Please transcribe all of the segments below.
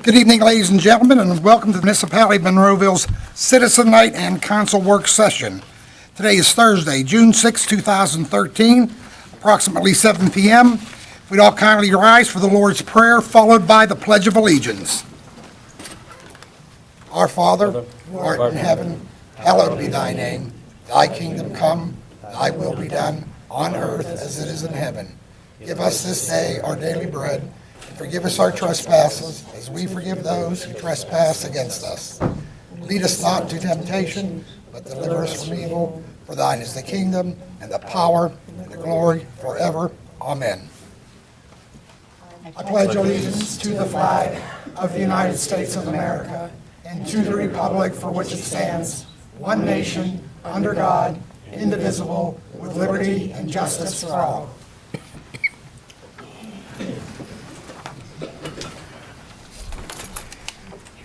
Good evening, ladies and gentlemen, and welcome to the Municipality of Monroeville's Citizen Night and Council Work Session. Today is Thursday, June 6, 2013, approximately 7 p.m. If we'd all kindly rise for the Lord's Prayer, followed by the Pledge of Allegiance. Our Father, who art in heaven, hallowed be thy name. Thy kingdom come, thy will be done, on earth as it is in heaven. Give us this day our daily bread, and forgive us our trespasses, as we forgive those who trespass against us. Lead us not into temptation, but deliver us from evil. For thine is the kingdom, and the power, and the glory forever. Amen. I pledge allegiance to the flag of the United States of America, and to the republic for which it stands, one nation, under God, indivisible, with liberty and justice for all.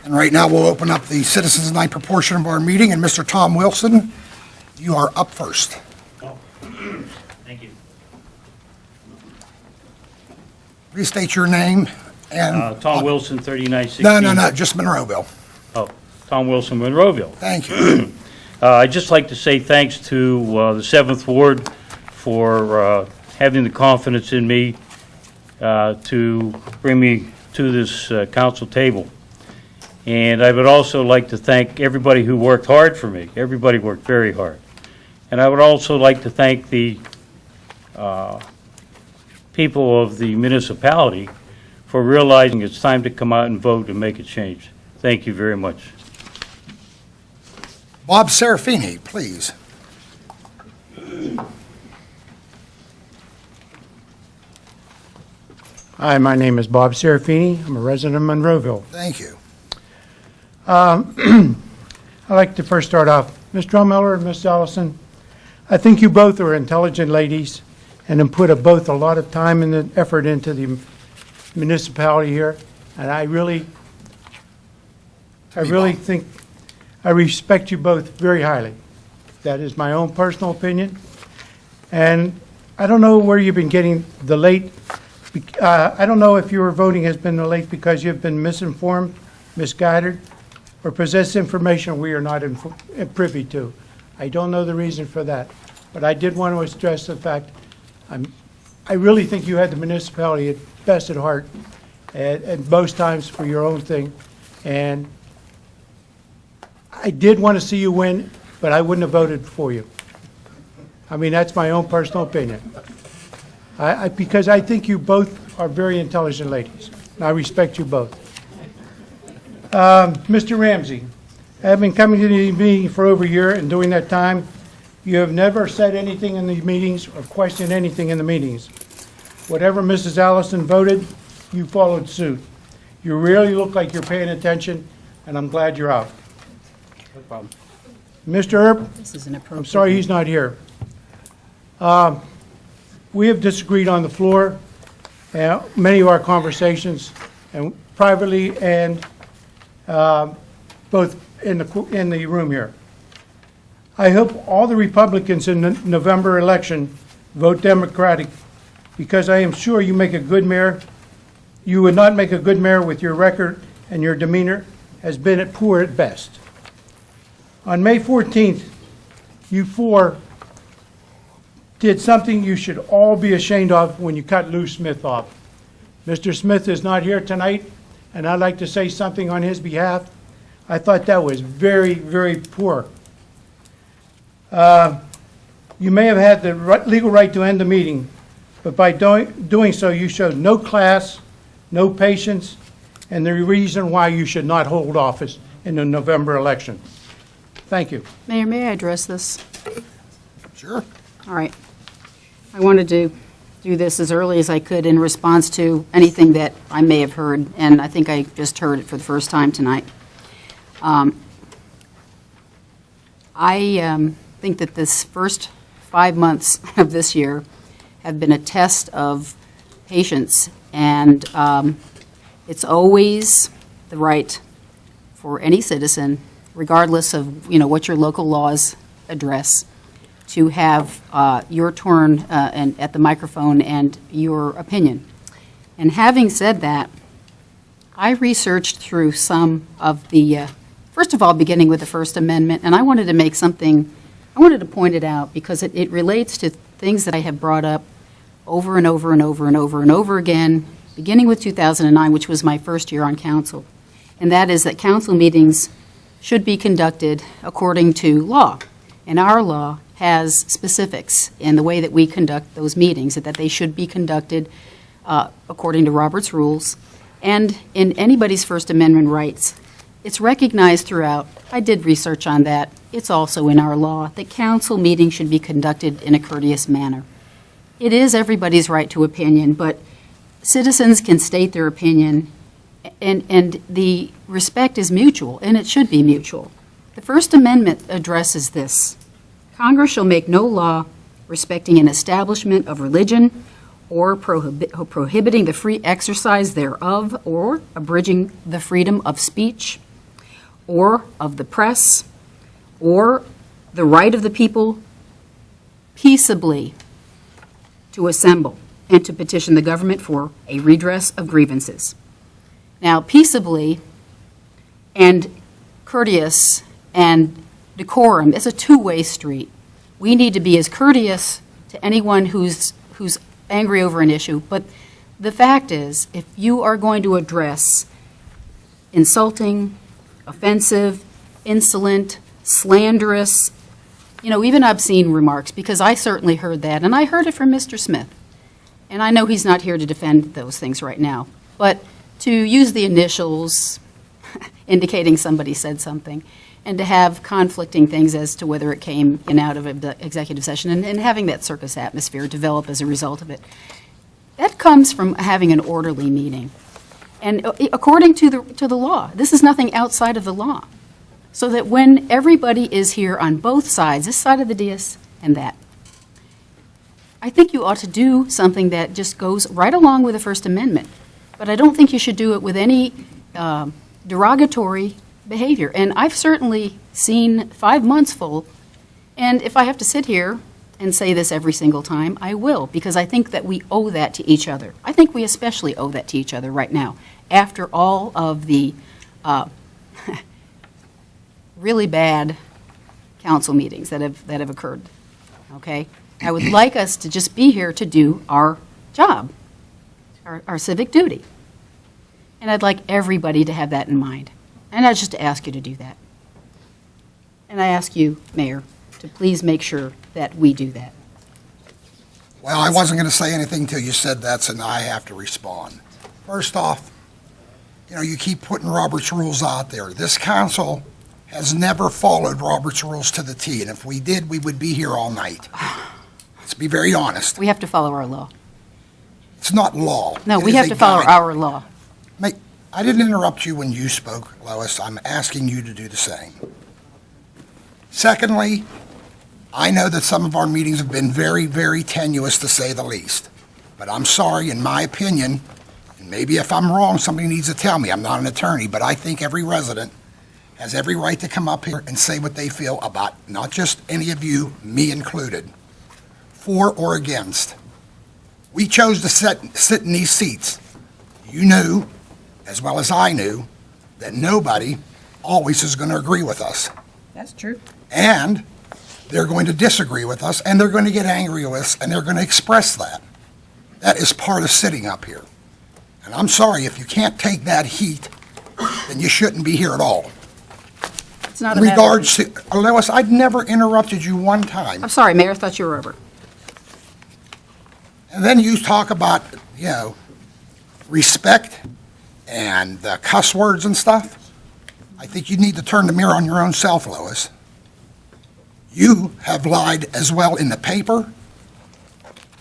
And right now, we'll open up the Citizens Night proportion of our meeting, and Mr. Tom Wilson, you are up first. Oh, thank you. Please state your name and... Tom Wilson, 3916. No, just Monroeville. Oh, Tom Wilson, Monroeville. Thank you. I'd just like to say thanks to the 7th Ward for having the confidence in me to bring me to this council table. And I would also like to thank everybody who worked hard for me. Everybody worked very hard. And I would also like to thank the people of the municipality for realizing it's time to come out and vote and make a change. Thank you very much. Bob Serafini, please. Hi, my name is Bob Serafini. I'm a resident of Monroeville. Thank you. I'd like to first start off, Ms. Drummeller and Ms. Allison, I think you both are intelligent ladies and have put both a lot of time and effort into the municipality here, and I really think I respect you both very highly. That is my own personal opinion, and I don't know where you've been getting the late, I don't know if your voting has been late because you've been misinformed, misguided, or possess information we are not privy to. I don't know the reason for that, but I did want to stress the fact I really think you had the municipality at best at heart at most times for your own thing, and I did want to see you win, but I wouldn't have voted for you. I mean, that's my own personal opinion. Because I think you both are very intelligent ladies, and I respect you both. Mr. Ramsey, I have been coming to the meeting for over a year, and during that time, you have never said anything in the meetings or questioned anything in the meetings. Whatever Mrs. Allison voted, you followed suit. You really look like you're paying attention, and I'm glad you're out. No problem. Mr. Earp, This is inappropriate. I'm sorry he's not here. We have disagreed on the floor, many of our conversations, and privately and both in the room here. I hope all the Republicans in the November election vote Democratic, because I am sure you make a good mayor. You would not make a good mayor with your record, and your demeanor has been at poor at best. On May 14th, you four did something you should all be ashamed of when you cut Lou Smith off. Mr. Smith is not here tonight, and I'd like to say something on his behalf. I thought that was very, very poor. You may have had the legal right to end the meeting, but by doing so, you showed no class, no patience, and the reason why you should not hold office in the November election. Thank you. Mayor, may I address this? Sure. All right. I wanted to do this as early as I could in response to anything that I may have heard, and I think I just heard it for the first time tonight. I think that this first 5 months of this year have been a test of patience, and it's always the right for any citizen, regardless of what your local laws address, to have your turn at the microphone and your opinion. And having said that, I researched through some of the, first of all, beginning with the First Amendment, and I wanted to make something, I wanted to point it out because it relates to things that I have brought up over and over and over and over and over again, beginning with 2009, which was my first year on council. And that is that council meetings should be conducted according to law. And our law has specifics in the way that we conduct those meetings, that they should be conducted according to Robert's rules. And in anybody's First Amendment rights, it's recognized throughout. I did research on that. It's also in our law that council meetings should be conducted in a courteous manner. It is everybody's right to opinion, but citizens can state their opinion, and the respect is mutual, and it should be mutual. The First Amendment addresses this. Congress shall make no law respecting an establishment of religion or prohibiting the free exercise thereof, or abridging the freedom of speech or of the press, or the right of the people peaceably to assemble and to petition the government for a redress of grievances. Now, peaceably and courteous and decorum is a two-way street. We need to be as courteous to anyone who's angry over an issue, but the fact is, if you are going to address insulting, offensive, insolent, slanderous, even obscene remarks, because I certainly heard that, and I heard it from Mr. Smith. And I know he's not here to defend those things right now, but to use the initials indicating somebody said something, and to have conflicting things as to whether it came in out of the executive session, and having that circus atmosphere develop as a result of it, that comes from having an orderly meeting. And according to the law, this is nothing outside of the law. So that when everybody is here on both sides, this side of the dais and that, I think you ought to do something that just goes right along with the First Amendment. But I don't think you should do it with any derogatory behavior. And I've certainly seen 5 months full, and if I have to sit here and say this every single time, I will, because I think that we owe that to each other. I think we especially owe that to each other right now, after all of the really bad council meetings that have occurred, okay? I would like us to just be here to do our job, our civic duty. And I'd like everybody to have that in mind. And I just ask you to do that. And I ask you, Mayor, to please make sure that we do that. Well, I wasn't going to say anything until you said that, so now I have to respond. First off, you keep putting Robert's rules out there. This council has never followed Robert's rules to the T, and if we did, we would be here all night. Let's be very honest. We have to follow our law. It's not law. No, It we is have a to follow guide. our law. I didn't interrupt you when you spoke, Lois. I'm asking you to do the same. Secondly, I know that some of our meetings have been very, very tenuous, to say the least. But I'm sorry, in my opinion, and maybe if I'm wrong, somebody needs to tell me. I'm not an attorney, but I think every resident has every right to come up here and say what they feel about not just any of you, me included, for or against. We chose to sit in these seats. You knew, as well as I knew, that nobody always is going to agree with us. That's true. And they're going to disagree with us, and they're going to get angry with us, and they're going to express that. That is part of sitting up here. And I'm sorry, if you can't take that heat, then you shouldn't be here at all. It's not In a matter. regards to, Lois, I'd never interrupted you one time. I'm sorry, Mayor, I thought you were over. And then you talk about, respect and cuss words and stuff. I think you need to turn the mirror on your own self, Lois. You have lied as well in the paper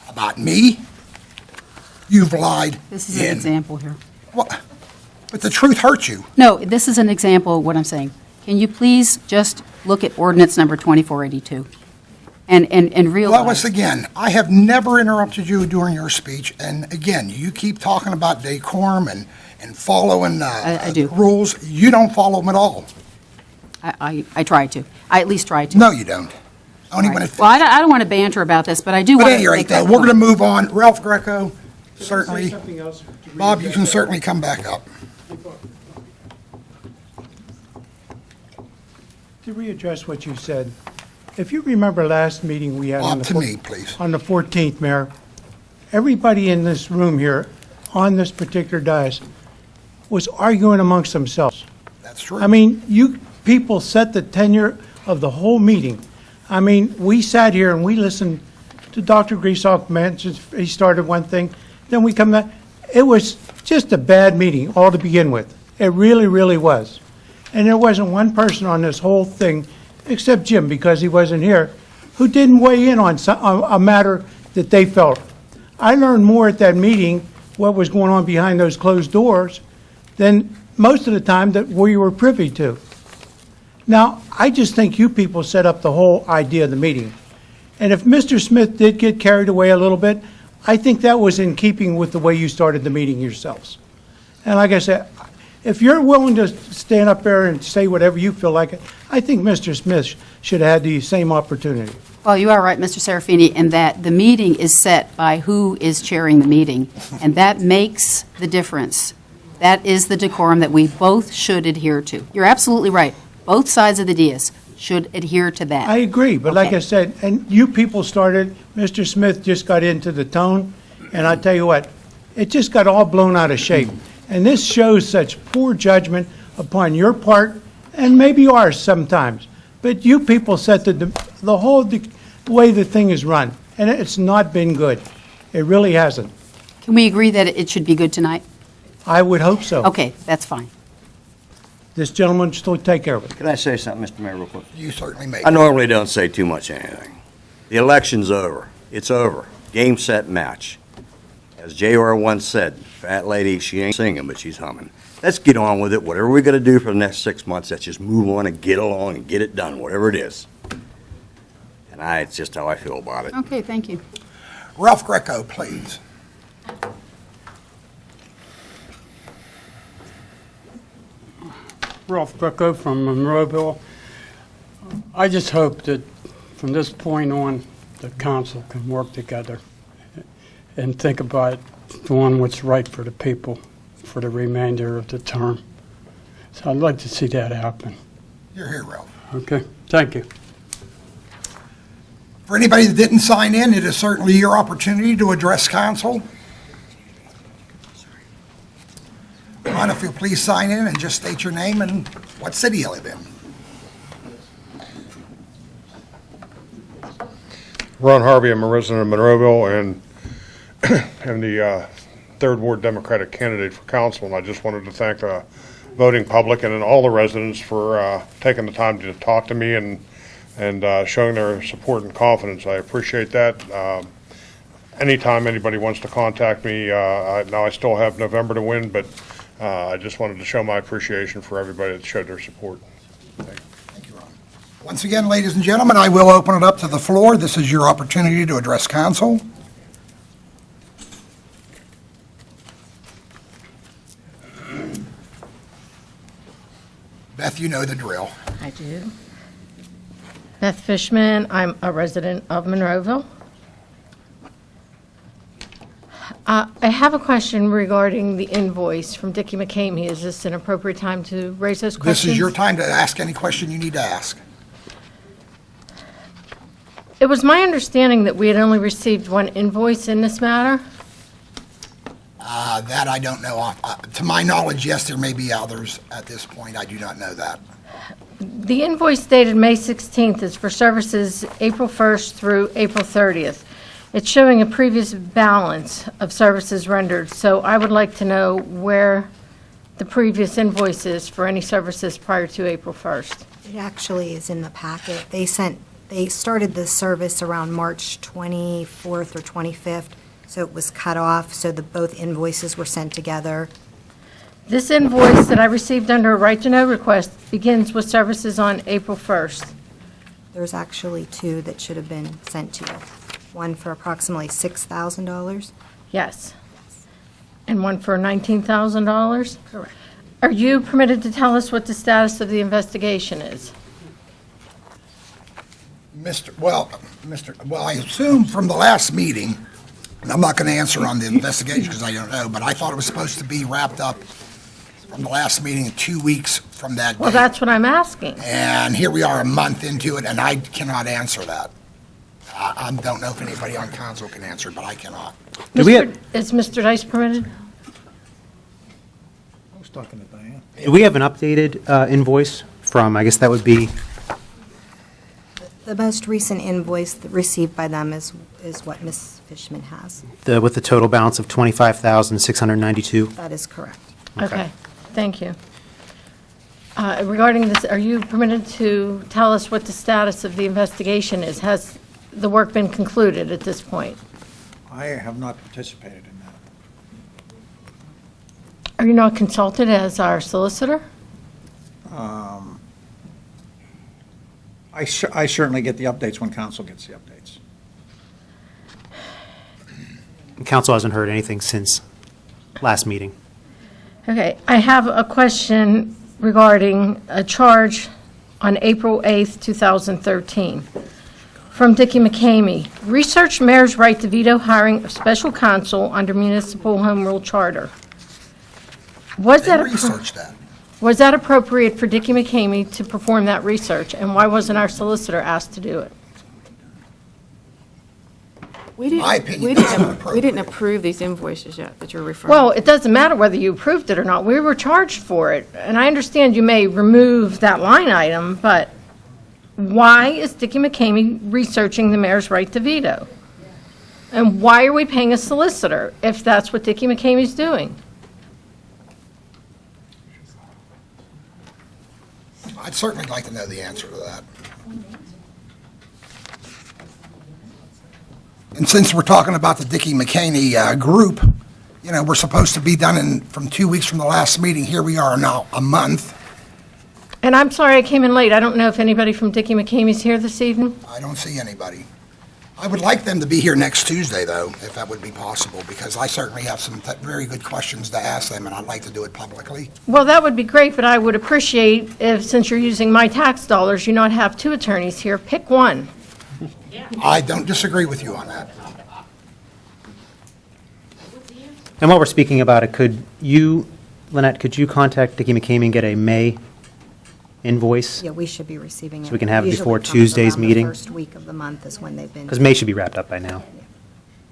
about me. You've lied This is an example here. Well, but the truth hurts you. No, this is an example of what I'm saying. Can you please just look at ordinance number 2482 and realize? Lois, again, I have never interrupted you during your speech, and again, you keep talking about decorum and following I do. rules. You don't follow them at all. I try to. I at least try to. No, you don't. Only when it. Well, I don't want to banter about this, but I do But want at to any rate, make that we're going to point. move on. Ralph Greco, Say certainly. something else to Bob, you readdress can that. certainly come back up. Before To readdress what you said, if you remember last meeting we had on To me, please. on the 14th, Mayor, everybody in this room here, on this particular dais, was arguing amongst themselves. That's true. I mean, you people set the tenure of the whole meeting. I mean, we sat here and we listened to Dr. Griesbach mention, he started one thing, then we come back. It was just a bad meeting all to begin with. It really, really was. And there wasn't one person on this whole thing, except Jim, because he wasn't here, who didn't weigh in on a matter that they felt. I learned more at that meeting, what was going on behind those closed doors, than most of the time that we were privy to. Now, I just think you people set up the whole idea of the meeting. And if Mr. Smith did get carried away a little bit, I think that was in keeping with the way you started the meeting yourselves. And like I said, if you're willing to stand up there and say whatever you feel like it, I think Mr. Smith should have had the same opportunity. Well, you are right, Mr. Serafini, in that the meeting is set by who is chairing the meeting, and that makes the difference. That is the decorum that we both should adhere to. You're absolutely right. Both sides of the dais should adhere to that. I agree, but like Okay. I said, and you people started, Mr. Smith just got into the tone, and I tell you what, it just got all blown out of shape. And this shows such poor judgment upon your part, and maybe ours sometimes. But you people set the whole way the thing is run, and it's not been good. It really hasn't. Can we agree that it should be good tonight? I would hope so. Okay, that's fine. This gentleman still take care of it. Can I say something, Mr. Mayor, real quick? You certainly may. I normally don't say too much anything. The election's over. It's over. Game, set, match. As JR once said, fat lady, she ain't singing, but she's humming. Let's get on with it. Whatever we got to do for the next 6 months, let's just move on and get along and get it done, whatever it is. And it's just how I feel about it. Okay, thank you. Ralph Greco, please. Ralph Greco from Monroeville. I just hope that from this point on, the council can work together and think about doing what's right for the people for the remainder of the term. So I'd like to see that happen. You're here, Ralph. Okay, thank you. For anybody that didn't sign in, it is certainly your opportunity to address council. Ron, if you'll please sign in and just state your name and what city you live in. Ron Harvey, I'm a resident of Monroeville and am the Third Ward Democratic candidate for council, and I just wanted to thank the voting public and all the residents for taking the time to talk to me and showing their support and confidence. I appreciate that. Anytime anybody wants to contact me, now I still have November to win, but I just wanted to show my appreciation for everybody that showed their support. Thank you, Ron. Once again, ladies and gentlemen, I will open it up to the floor. This is your opportunity to address council. Beth, you know the drill. I do. Beth Fishman, I'm a resident of Monroeville. I have a question regarding the invoice from Dickie McCamey. Is this an appropriate time to raise those This questions? is your time to ask any question you need to ask. It was my understanding that we had only received one invoice in this matter. That I don't know. To my knowledge, yes, there may be others at this point. I do not know that. The invoice dated May 16th is for services April 1st through April 30th. It's showing a previous balance of services rendered, so I would like to know where the previous invoice is for any services prior to April 1st. It actually is in the packet. They started the service around March 24th or 25th, so it was cut off, so both invoices were sent together. This invoice that I received under a right-to-know request begins with services on April 1st. There's actually two that should have been sent to you. One for approximately $6,000. Yes. And one for $19,000? Correct. Are you permitted to tell us what the status of the investigation is? Well, I assume from the last meeting, and I'm not going to answer on the investigation because I don't know, but I thought it was supposed to be wrapped up from the last meeting, 2 weeks from that Well, date. that's what I'm asking. And here we are a month into it, and I cannot answer that. I don't know if anybody on council can answer it, but I cannot. Do we Is Mr. Dice permitted? Do we have an updated invoice from, I guess that would be, The most recent invoice received by them is what Ms. Fishman has. with the total balance of 25,692? That is correct. Okay, thank you. Regarding this, are you permitted to tell us what the status of the investigation is? Has the work been concluded at this point? I have not participated in that. Are you not consulted as our solicitor? I certainly get the updates when council gets the updates. Council hasn't heard anything since last meeting. Okay, I have a question regarding a charge on April 8th, 2013. From Dickie McCamey, research mayor's right to veto hiring of special counsel under municipal home rule charter. Was They that researched that. Was that appropriate for Dickie McCamey to perform that research, and why wasn't our solicitor asked to do it? My opinion, We it's not didn't appropriate. approve these invoices yet that you're referring. Well, it doesn't matter whether you approved it or not. We were charged for it, and I understand you may remove that line item, but why is Dickie McCamey researching the mayor's right to veto? And why are we paying a solicitor if that's what Dickie McCamey's doing? I'd certainly like to know the answer to that. And since we're talking about the Dickie McCaney group, you know, we're supposed to be done from 2 weeks from the last meeting. Here we are now, a month. And I'm sorry I came in late. I don't know if anybody from Dickie McCamey's here this evening. I don't see anybody. I would like them to be here next Tuesday, though, if that would be possible, because I certainly have some very good questions to ask them, and I'd like to do it publicly. Well, that would be great, but I would appreciate if, since you're using my tax dollars, you not have two attorneys here. Pick one. I don't disagree with you on that. And while we're speaking about it, could you, Lynette, could you contact Dickie McCamey and get a May invoice? Yeah, we should be receiving it. So we can have it Usually before comes Tuesday's around the meeting? first week of the month is when they've been. Because May should be wrapped up by now.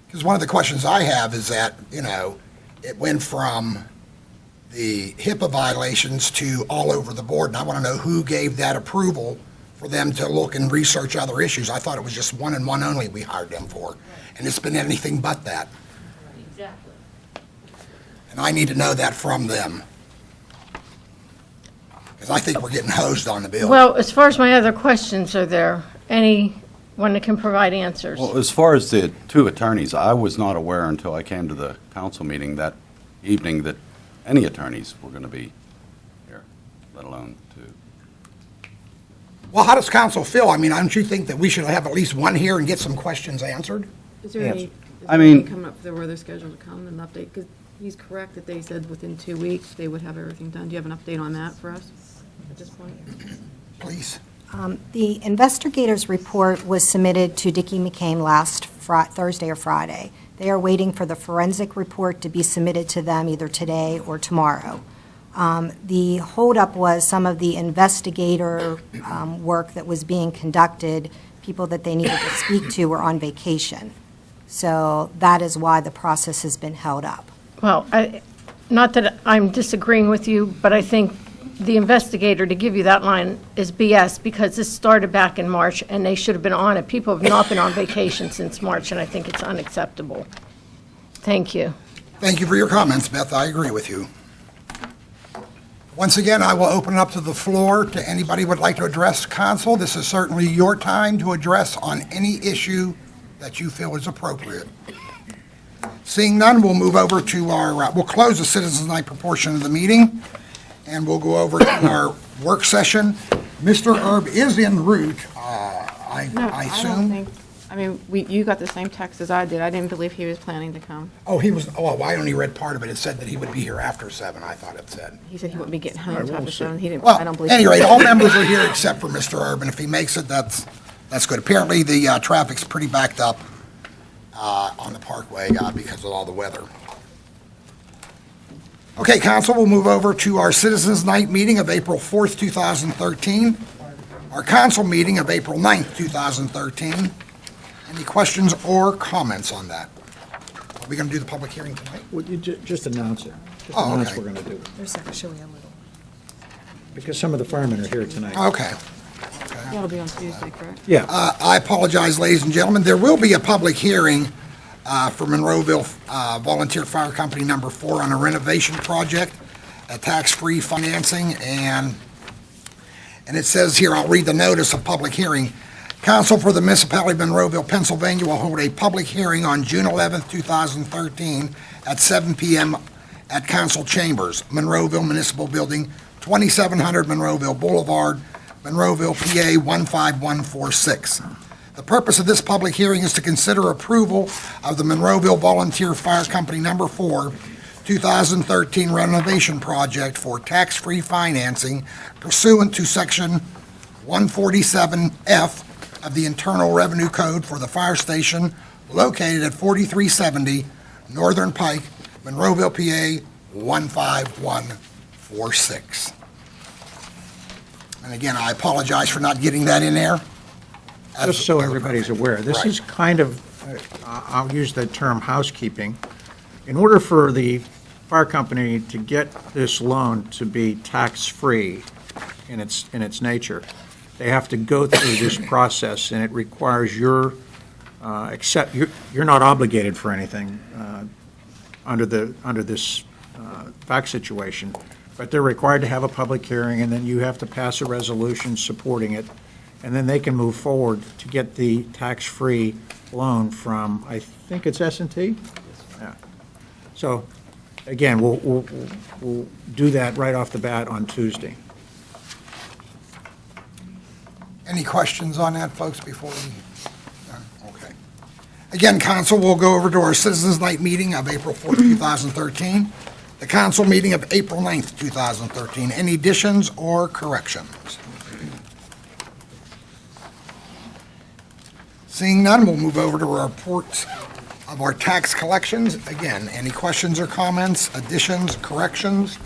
Because one of the questions I have is that, you know, it went from the HIPAA violations to all over the board, and I want to know who gave that approval for them to look and research other issues. I thought it was just one and one only we hired them for, and it's been anything but that. Exactly. And I need to know that from them. Because I think we're getting hosed on the bill. Well, as far as my other questions, are there anyone that can provide answers? Well, as far as the two attorneys, I was not aware until I came to the council meeting that evening that any attorneys were going to be here, let alone two. Well, how does council feel? I mean, don't you think that we should have at least one here and get some questions answered? Is there Yes. any, I mean- coming up there where they're scheduled to come and update? Because he's correct that they said within 2 weeks they would have everything done. Do you have an update on that for us at this point? Please. The investigator's report was submitted to Dickie McCain last Thursday or Friday. They are waiting for the forensic report to be submitted to them either today or tomorrow. The holdup was some of the investigator work that was being conducted, people that they needed to speak to were on vacation. So that is why the process has been held up. Well, not that I'm disagreeing with you, but I think the investigator, to give you that line, is BS, because this started back in March, and they should have been on it. People have not been on vacation since March, and I think it's unacceptable. Thank you. Thank you for your comments, Beth. I agree with you. Once again, I will open it up to the floor to anybody who would like to address council. This is certainly your time to address on any issue that you feel is appropriate. Seeing none, we'll move over to we'll close the Citizens Night proportion of the meeting, and we'll go over to our work session. Mr. Erb is en route, I assume. I mean, you got the same text as I did. I didn't believe he was planning to come. Oh, I only read part of it. It said that he would be here after 7, I thought it said. He said he wouldn't be getting home until after 7. He didn't, Well, I don't believe. anyway, all members are here except for Mr. Urban. If he makes it, that's good. Apparently, the traffic's pretty backed up on the Parkway because of all the weather. Okay, council, we'll move over to our Citizens Night meeting of April 4th, 2013, our council meeting of April 9th, 2013. Any questions or comments on that? Are we going to do the public hearing tonight? Would you just announce it? Just Oh, announce okay. we're going to do it. There's actually a little. Because some of the firemen are here tonight. Okay. That'll be on Tuesday, correct? Yeah. I apologize, ladies and gentlemen. There will be a public hearing for Monroeville Volunteer Fire Company Number 4 on a renovation project, a tax-free financing, and it says here, I'll read the notice of public hearing. Council for the Municipality of Monroeville, Pennsylvania will hold a public hearing on June 11th, 2013 at 7 p.m. at Council Chambers, Monroeville Municipal Building, 2700 Monroeville Boulevard, Monroeville, PA 15146. The purpose of this public hearing is to consider approval of the Monroeville Volunteer Fire Company Number 4 2013 renovation project for tax-free financing pursuant to Section 147F of the Internal Revenue Code for the fire station located at 4370 Northern Pike, Monroeville, PA 15146. And again, I apologize for not getting that in there. Just so everybody's aware, this Right. is kind of, I'll use the term housekeeping. In order for the fire company to get this loan to be tax-free in its nature, they have to go through this process, and it requires you're not obligated for anything under this fact situation, but they're required to have a public hearing, and then you have to pass a resolution supporting it, and then they can move forward to get the tax-free loan from, I think it's S&T? Yeah. So, again, we'll do that right off the bat on Tuesday. Any questions on that, folks, before we? Okay. Again, council, we'll go over to our Citizens Night meeting of April 4th, 2013, the council meeting of April 9th, 2013. Any additions or corrections? Seeing none, we'll move over to our report of our tax collections. Again, any questions or comments, additions, corrections?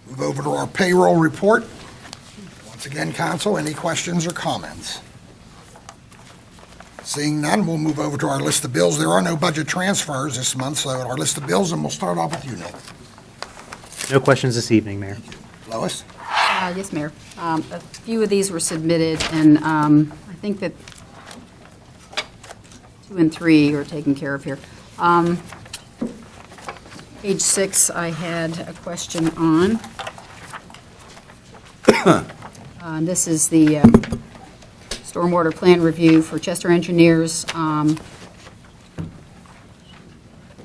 Move over to our payroll report. Once again, council, any questions or comments? Seeing none, we'll move over to our list of bills. There are no budget transfers this month, so our list of bills, and we'll start off with you, Nick. No questions this evening, Mayor. Lois? Yes, Mayor. A few of these were submitted, and I think that 2 and 3 are taken care of here. Page 6, I had a question on. This is the stormwater plan review for Chester Engineers.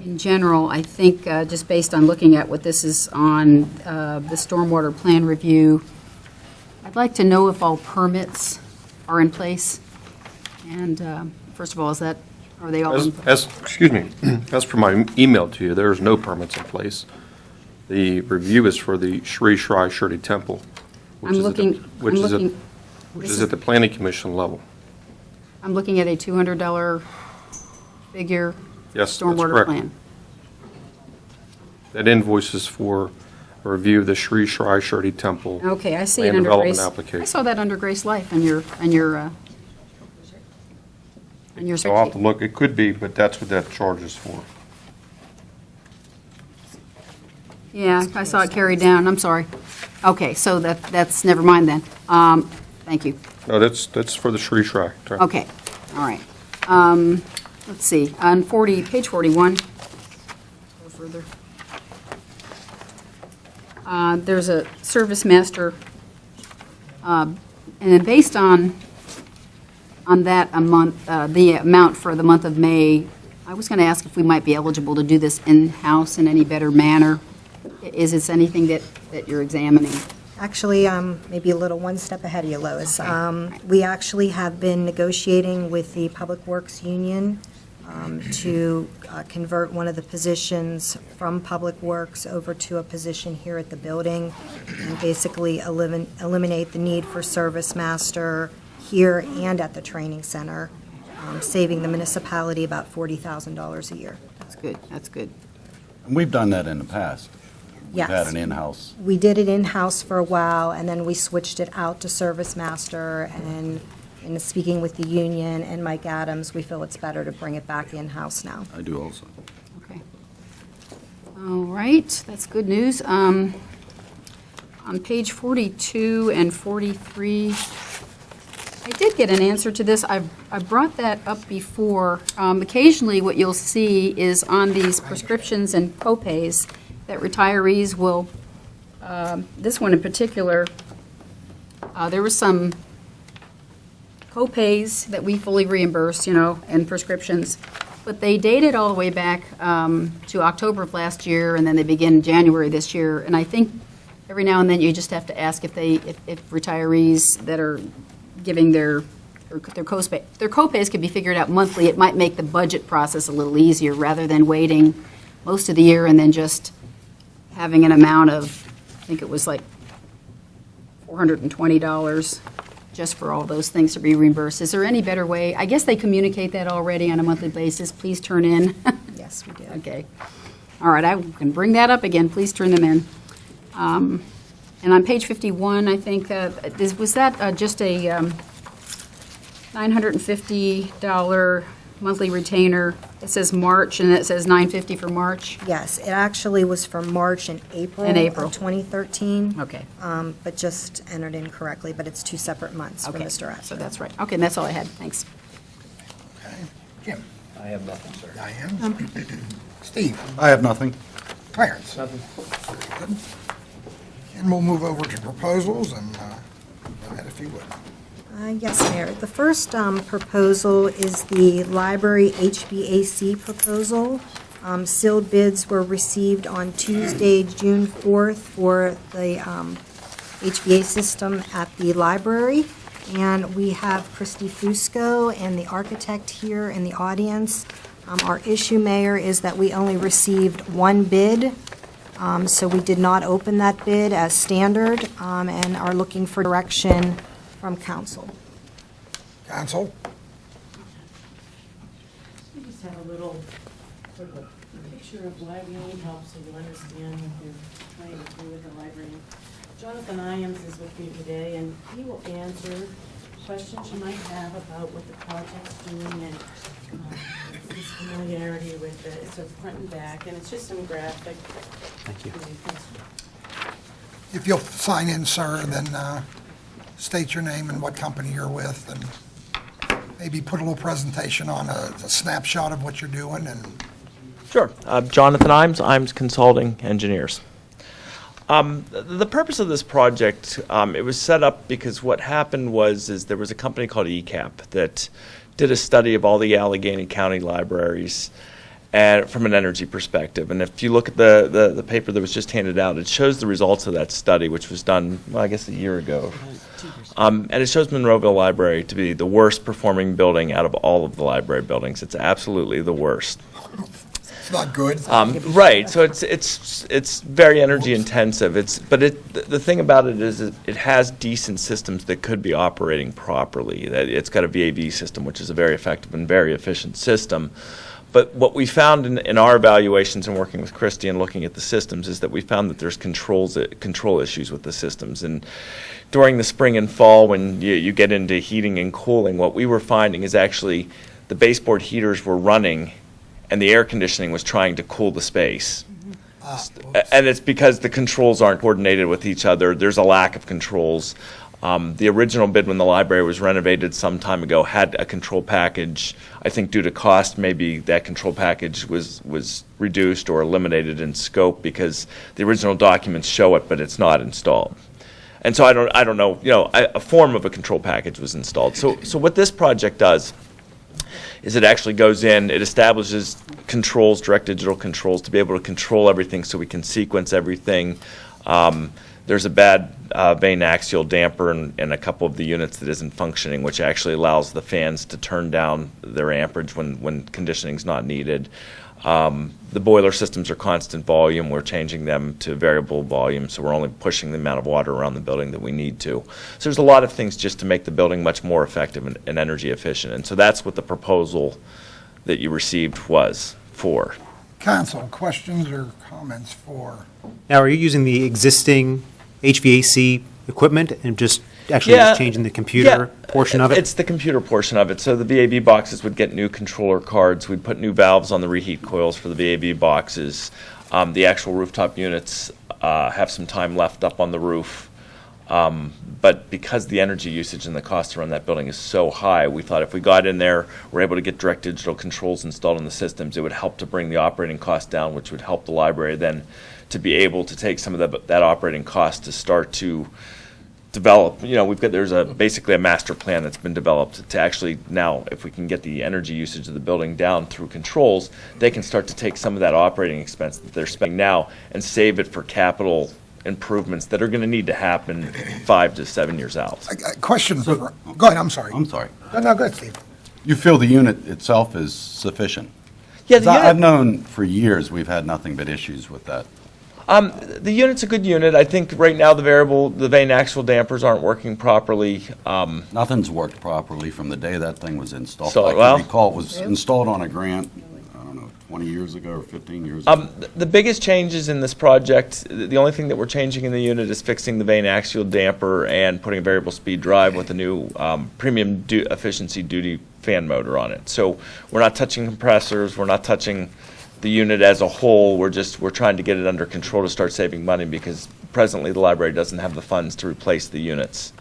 In general, I think, just based on looking at what this is on, the stormwater plan review, I'd like to know if all permits are in place. And first of all, are they all in place? Excuse me, as per my email to you, there is no permits in place. The review is for the Sri Shri Shirdi Temple, which is at the Planning Commission level. I'm looking at a $200 figure Yes, that's stormwater correct. plan. That invoice is for a review of the Sri Shri Shirdi Temple. Okay, I see it Land under development Grace. application. I saw that under Grace Life on your So I'll have to look, it could be, but that's what that charge is for. Yeah, I saw it carried down, I'm sorry. Okay, so that's, never mind then. Thank you. No, that's for the Sri Shri. Okay, all right. Let's see, on page 41, go further. There's a service master, and then based on that the amount for the month of May, I was going to ask if we might be eligible to do this in-house in any better manner. Is this anything that you're examining? Actually, maybe a little one step ahead of you, Lois. We actually have been negotiating with the Public Works Union to convert one of the positions from Public Works over to a position here at the building, and basically eliminate the need for service master here and at the training center, saving the municipality about $40,000 a year. That's good, that's good. And we've done that in the past. Yes. We've had an in-house. We did it in-house for a while, and then we switched it out to Service Master, and in speaking with the union and Mike Adams, we feel it's better to bring it back in-house now. I do also. Okay. All right, that's good news. On page 42 and 43, I did get an answer to this. I brought that up before. Occasionally, what you'll see is on these prescriptions and co-pays that retirees will, this one in particular, there was some co-pays that we fully reimburse, and prescriptions, but they dated all the way back to October of last year, and then they begin January this year. And I think every now and then you just have to ask if retirees that are giving their co-pays could be figured out monthly. It might make the budget process a little easier rather than waiting most of the year and then just having an amount of, I think it was like $420 just for all those things to be reimbursed. Is there any better way? I guess they communicate that already on a monthly basis. Please turn in. Yes, we do. Okay. All right, I can bring that up again. Please turn them in. And on page 51, I think, was that just a $950 monthly retainer? It says March, and it says $950 for March? Yes, it actually was for March and April. In April. Of 2013. Okay. But just entered incorrectly, but it's 2 separate months for Okay, Mr. Astor. so that's right. Okay, and that's all I had. Thanks. Okay. Jim? I have nothing, sir. Diane? Steve? I have nothing. Clarence? Nothing. Good. And we'll move over to proposals, and go ahead if you would. Yes, Mayor. The first proposal is the library HVAC proposal. Sealed bids were received on Tuesday, June 4th for the HVAC system at the library. And we have Christy Fusco and the architect here in the audience. Our issue, Mayor, is that we only received one bid. So we did not open that bid as standard and are looking for direction from council. Council? We just have a little sort of a picture of why we need help so you understand what you're trying to do with the library. Jonathan Iams is with me today, and he will answer questions you might have about what the project's doing and his familiarity with it. It's a front and back, and it's just some graphic. Thank you. If you'll sign in, sir, then state your name and what company you're with, and maybe put a little presentation on a snapshot of what you're doing. And Sure. Jonathan Iams Consulting Engineers. The purpose of this project, it was set up because what happened is there was a company called ECAP that did a study of all the Allegheny County libraries and from an energy perspective. And if you look at the paper that was just handed out, it shows the results of that study, which was done, well, I guess, a year ago. And it shows Monroeville Library to be the worst performing building out of all of the library buildings. It's absolutely the worst. it's not good. Right. So it's very energy intensive. The thing about it is it has decent systems that could be operating properly. It's got a VAV system, which is a very effective and very efficient system. But what we found in our evaluations and working with Christy and looking at the systems is that we found that there's control issues with the systems. And during the spring and fall, when you get into heating and cooling, what we were finding is actually the baseboard heaters were running and the air conditioning was trying to cool the space. And it's because the controls aren't coordinated with each other. There's a lack of controls. The original bid when the library was renovated some time ago had a control package. I think due to cost, maybe that control package was reduced or eliminated in scope because the original documents show it, but it's not installed. And so I don't know, a form of a control package was installed. So what this project does is it actually goes in, it establishes controls, direct digital controls, to be able to control everything so we can sequence everything. There's a bad vane axial damper in a couple of the units that isn't functioning, which actually allows the fans to turn down their amperage when conditioning's not needed. The boiler systems are constant volume. We're changing them to variable volume, so we're only pushing the amount of water around the building that we need to. So there's a lot of things just to make the building much more effective and energy efficient. And so that's what the proposal that you received was for. Council, questions or comments for? Now, are you using the existing HVAC equipment and just actually Yeah, just changing the computer portion of it? It's the computer portion of it. So the VAV boxes would get new controller cards. We'd put new valves on the reheat coils for the VAV boxes. The actual rooftop units have some time left up on the roof. But because the energy usage and the cost to run that building is so high, we thought if we got in there, we're able to get direct digital controls installed in the systems, it would help to bring the operating cost down, which would help the library then to be able to take some of that operating cost to start to develop. There's basically a master plan that's been developed to actually now, if we can get the energy usage of the building down through controls, they can start to take some of that operating expense that they're spending now and save it for capital improvements that are going to need to happen 5 to 7 years out. Question for, go ahead, I'm sorry. I'm sorry. No, go ahead, Steve. You feel the unit itself is sufficient? Yeah, 'Cause I've known for years we've had nothing but issues with that. The unit's a good unit. I think right now the vane axial dampers aren't working properly. Nothing's worked properly from the day that thing was installed. So, I can well- recall it was installed on a grant, I don't know, 20 years ago or 15 years ago. The biggest changes in this project, the only thing that we're changing in the unit is fixing the vane axial damper and putting a variable speed drive with a new premium efficiency duty fan motor on it. So we're not touching compressors, we're not touching the unit as a whole. We're trying to get it under control to start saving money because presently the library doesn't have the funds to replace the units.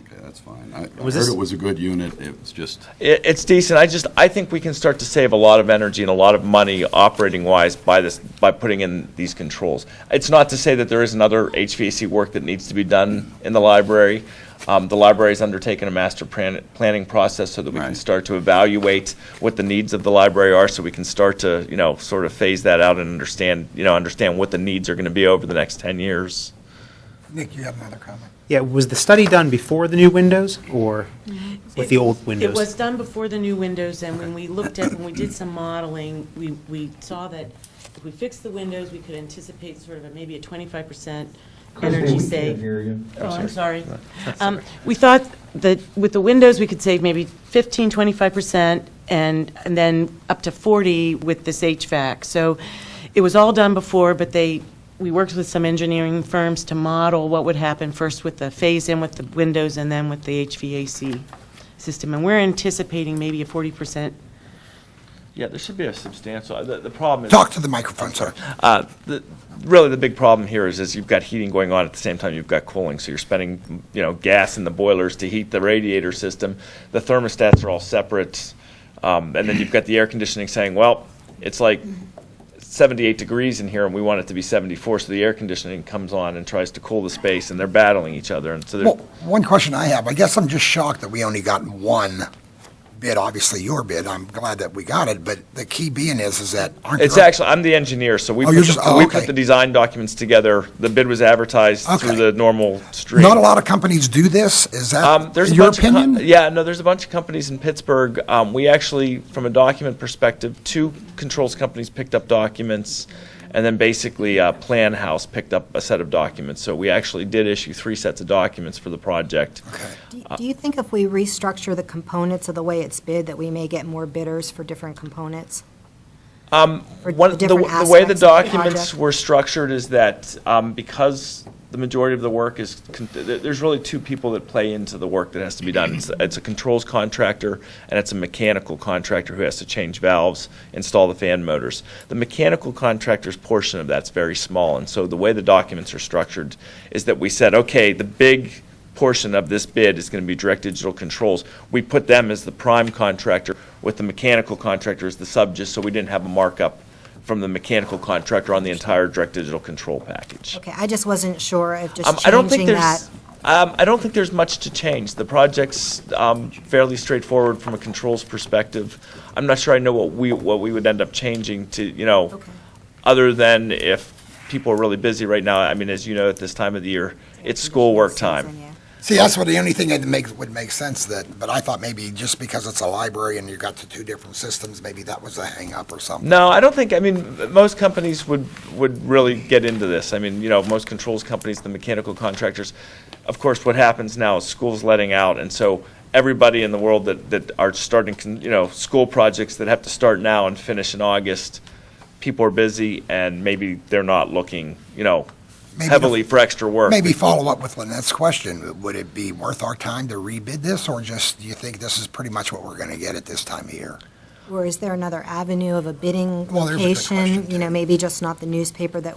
Okay, that's fine. I Was heard this- it was a good unit. It was just, It's decent. I think we can start to save a lot of energy and a lot of money operating wise by putting in these controls. It's not to say that there isn't other HVAC work that needs to be done in the library. The library's undertaken a master planning process so that we can Right. start to evaluate what the needs of the library are, so we can start to, sort of phase that out and understand what the needs are going to be over the next 10 years. Nick, you have another comment? Yeah, was the study done before the new windows or with the old windows? It was done before the new windows, and when we did some modeling, we saw that if we fixed the windows, we could anticipate sort of maybe a 25% energy save. Oh, I'm sorry. We thought that with the windows, we could save maybe 15, 25%, and then up to 40 with this HVAC. So it was all done before, but we worked with some engineering firms to model what would happen first with the phase-in with the windows and then with the HVAC system. And we're anticipating maybe a 40%. Yeah, there should be a substantial, the problem is... Talk to the microphone, sir. Really, the big problem here is you've got heating going on at the same time you've got cooling, so you're spending, gas in the boilers to heat the radiator system. The thermostats are all separate, and then you've got the air conditioning saying, well, it's like 78 degrees in here and we want it to be 74, so the air conditioning comes on and tries to cool the space, and they're battling each other, and so there's... Well, one question I have, I guess I'm just shocked that we only got one bid, obviously your bid. I'm glad that we got it, but the key being is that aren't It's there- actually, I'm the engineer, so we Oh, you're just- oh, we okay. put the design documents together. The bid was advertised through Okay. the normal stream. Not a lot of companies do this, is that There's in a your bunch opinion? there's a bunch of companies in Pittsburgh. We actually, from a document perspective, 2 controls companies picked up documents, and then basically Plan House picked up a set of documents. So we actually did issue 3 sets of documents for the project. Do you think if we restructure the components of the way it's bid, that we may get more bidders for different components? For The different way the aspects of the documents project? were structured is that because the majority of the work is, there's really 2 people that play into the work that has to be done. It's a controls contractor and it's a mechanical contractor who has to change valves, install the fan motors. The mechanical contractor's portion of that's very small, and so the way the documents are structured is that we said, okay, the big portion of this bid is going to be direct digital controls. We put them as the prime contractor with the mechanical contractor as the sub, just so we didn't have a markup from the mechanical contractor on the entire direct digital control package. Okay, I just wasn't sure if just I don't think changing that. I don't think there's much to change. The project's fairly straightforward from a controls perspective. I'm not sure I know what we would end up changing to, Okay. other than if people are really busy right now. I mean, as you know, at this time of the year, it's schoolwork time. See, that's what the only thing that would make sense but I thought maybe just because it's a library and you got the 2 different systems, maybe that was a hang-up or something. No, I don't think, most companies would really get into this. I mean, most controls companies, the mechanical contractors, of course, what happens now is school's letting out, and so everybody in the world that are starting, school projects that have to start now and finish in August, people are busy and maybe they're not looking, Maybe heavily for extra work. Maybe follow up with Lynette's question. Would it be worth our time to rebid this, or just, do you think this is pretty much what we're going to get at this time of year? Or is there another avenue of a bidding Well, there's a good location? question, Maybe just not the newspaper that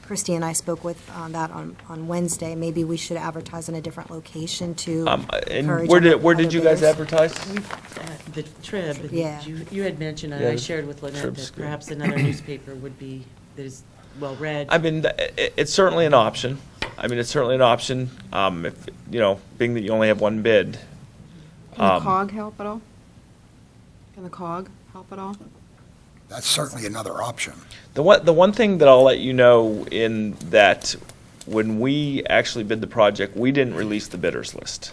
Christie and I spoke with on that on Wednesday. Maybe we should advertise in a different location to And encourage where other did you guys bidders. advertise? The Trib, and Yeah. you had mentioned, and Yeah, I the shared with Lynette, Trib's that good. perhaps another newspaper would be, that is well-read. I mean, it's certainly an option. It's certainly an option, if, being that you only have one bid. Can the COG help at all? Can the COG help at all? That's certainly another option. The one thing that I'll let you know in that when we actually bid the project, we didn't release the bidders list.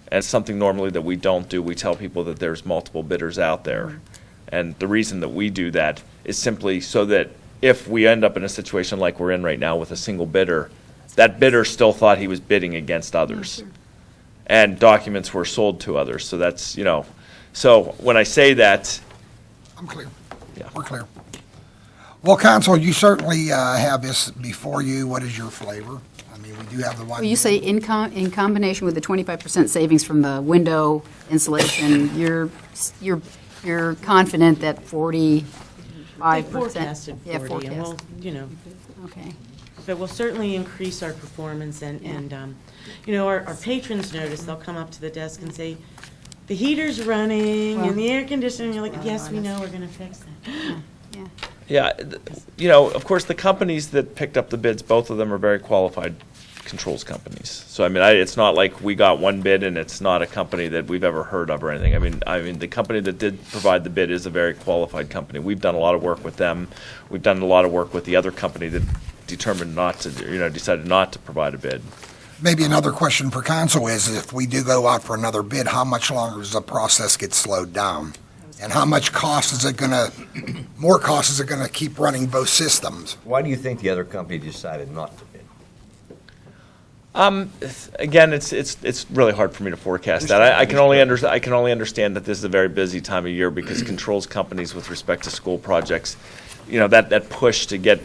And it's something normally that we don't do. We tell people that there's multiple bidders out there. And the reason that we do that is simply so that if we end up in a situation like we're in right now with a single bidder, that bidder still thought he was bidding against others. And documents were sold to others. So that's, so when I say that, I'm clear. Yeah. We're clear. Well, counsel, you certainly have this before you. What is your flavor? We do have the one. Well, you say in combination with the 25% savings from the window insulation, you're confident that 45%? They forecasted 40, Yeah, and forecast. we'll, Okay. but we'll certainly increase our performance, and our patrons notice, they'll come up to the desk and say, the heater's running and the air conditioning, you're like, yes, we know, we're gonna fix that. yeah, of course, the companies that picked up the bids, both of them are very qualified controls companies. So, it's not like we got one bid and it's not a company that we've ever heard of or anything. The company that did provide the bid is a very qualified company. We've done a lot of work with them. We've done a lot of work with the other company that determined decided not to provide a bid. Maybe another question for council is, if we do go out for another bid, how much longer does the process get slowed down? And how much more cost is it gonna keep running both systems? Why do you think the other company decided not to bid? Again, it's really hard for me to forecast that. I can only understand that this is a very busy time of year because controls companies with respect to school projects, that push to get,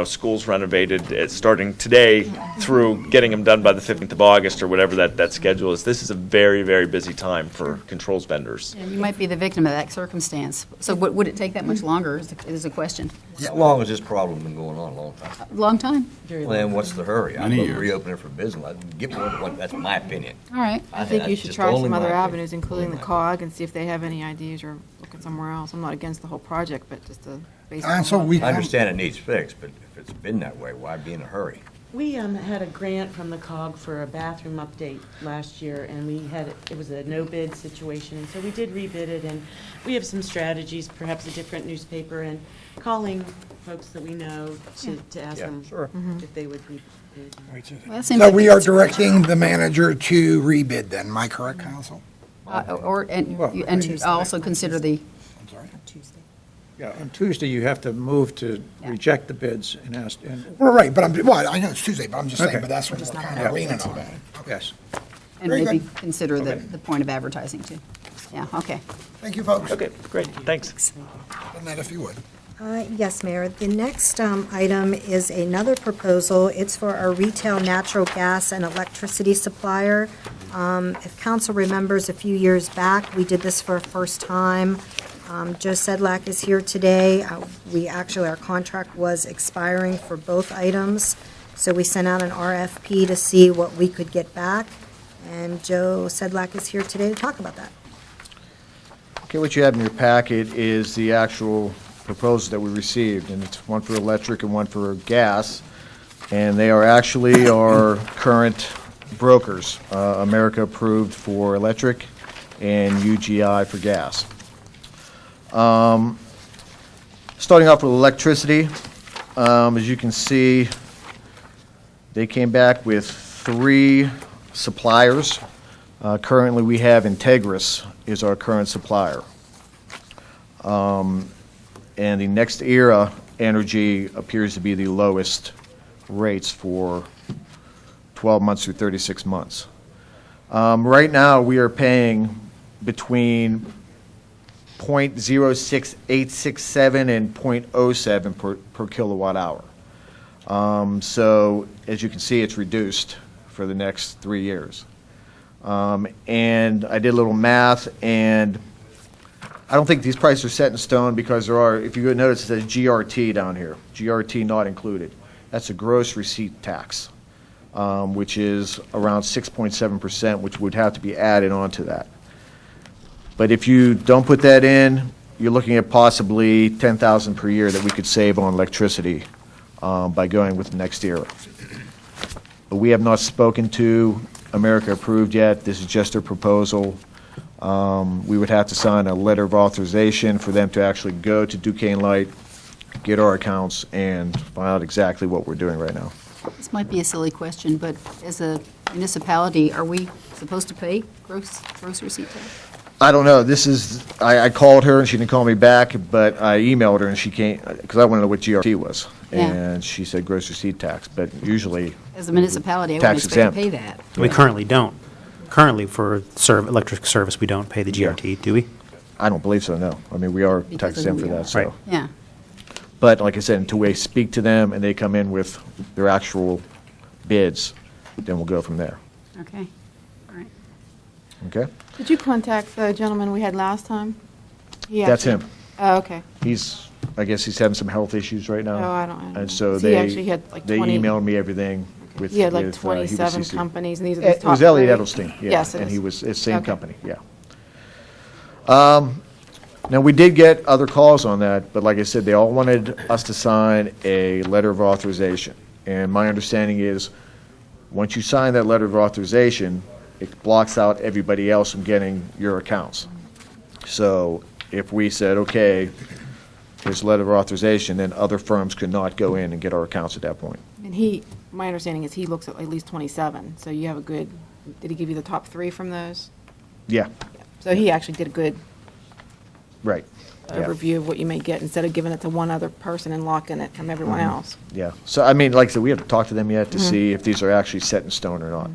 schools renovated, it's starting today through getting them done by the 15th of August or whatever that schedule is. This is a very, very busy time for controls vendors. You might be the victim of that circumstance. So would it take that much longer is the question? How long has this problem been going on? A long time. Long time? Well, then what's the hurry? I'm Many going to years. reopen it for business. Get one. That's my opinion. All right. I think you that's should just try only some my other opinion. avenues, including the COG, and see if they have any ideas or look at somewhere else. I'm not against the whole project, but just to base it on Counsel, what- I understand it needs fixed, but if it's been that way, why be in a hurry? We had a grant from the COG for a bathroom update last year, and it was a no-bid situation, and so we did rebid it, and we have some strategies, perhaps a different newspaper, and calling folks that we know to ask Yeah, them sure. if they would rebid. Well, that seems So like we are it's- directing the manager to rebid then, am I correct, counsel? And also consider the, I'm sorry? Yeah, on Tuesday, you have to move to reject the bids and ask, and, Well, right, but I know it's Tuesday, but I'm just saying, Okay. but that's what we're kind Yeah. of leaning on. yes. and Very maybe good. consider the point of advertising too. Yeah, okay. Thank you, folks. Okay, great, thanks. Lynette, if you would. Yes, Mayor. The next item is another proposal. It's for our retail natural gas and electricity supplier. If council remembers, a few years back, we did this for a first time. Joe Sedlak is here today. Our contract was expiring for both items, so we sent out an RFP to see what we could get back, and Joe Sedlak is here today to talk about that. Okay, what you have in your packet is the actual proposals that we received, and it's one for electric and one for gas, and they are actually our current brokers, America approved for electric and UGI for gas. Starting off with electricity, as you can see, they came back with 3 suppliers. Currently, we have Integris is our current supplier. And the Next Era Energy appears to be the lowest rates for 12 months through 36 months. Right now, we are paying between .06867 and .07 per kilowatt hour. So as you can see, it's reduced for the next 3 years. And I did a little math, and I don't think these prices are set in stone because there are, if you go notice, it says GRT down here, GRT not included. That's a gross receipt tax, which is around 6.7%, which would have to be added onto that. But if you don't put that in, you're looking at possibly $10,000 per year that we could save on electricity by going with next era. But we have not spoken to America Approved yet. This is just a proposal. We would have to sign a letter of authorization for them to actually go to Duquesne Light, get our accounts, and find out exactly what we're doing right now. This might be a silly question, but as a municipality, are we supposed to pay gross receipt tax? I don't know. This is, I called her and she didn't call me back, but I emailed her and she can't, because I want to know what GRT was. Yeah. And she said gross receipt tax, but usually. As a municipality, I tax wouldn't expect to exempt. pay that. We currently don't. Currently, for electric service, we don't pay the GRT, do we? I don't believe so, no. I mean, we are Because tax of who exempt for we are. that, so. Right. Yeah. But like I said, until we speak to them and they come in with their actual bids, then we'll go from there. Okay. All right. Okay? Did you contact the gentleman we had last time? That's him. Oh, okay. I guess he's having some health issues right now. Oh, I don't know. And so He actually had like they 20 emailed me everything with. He had like with, he 27 was CC'd. companies, and these are the top It was Elliot three? Edelstein, yeah. Yes, it And is. he was, it's same Okay. company, yeah. Now, we did get other calls on that, but like I said, they all wanted us to sign a letter of authorization. And my understanding is, once you sign that letter of authorization, it blocks out everybody else from getting your accounts. So if we said, okay, here's a letter of authorization, then other firms could not go in and get our accounts at that point. And my understanding is he looks at least 27, so you have a good, did he give you the top three from those? Yeah, So he actually did a good right. Yeah. overview of what you may get, instead of giving it to one other person and locking it from everyone Mm-hmm. else. Yeah, so I mean, like I said, we haven't talked to them yet to Mhm. see if these are actually set in stone or not.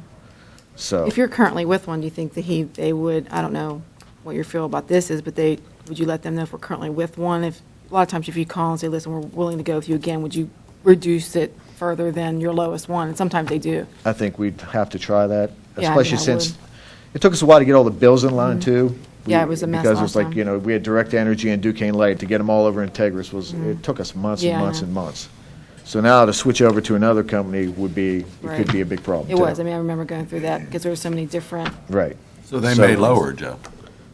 So, If you're currently with one, do you think that they would, I don't know what your feel about this is, but would you let them know if we're currently with one? If, a lot of times if you call and say, listen, we're willing to go with you again, would you reduce it further than your lowest one? And sometimes they do. I think we'd have to try that, Yeah, especially I since would. it took us a while to get all the bills in line too. Yeah, it was a mess Because it last was like, time. we had Direct Energy and Duquesne Light, to get them all over Integris it took us months and Yeah, I months know. and months. So now to switch over to another company would be, it Right. could be a big problem It too. was. I mean, I remember going through that because there were so many different. Right. So they may lower, Joe.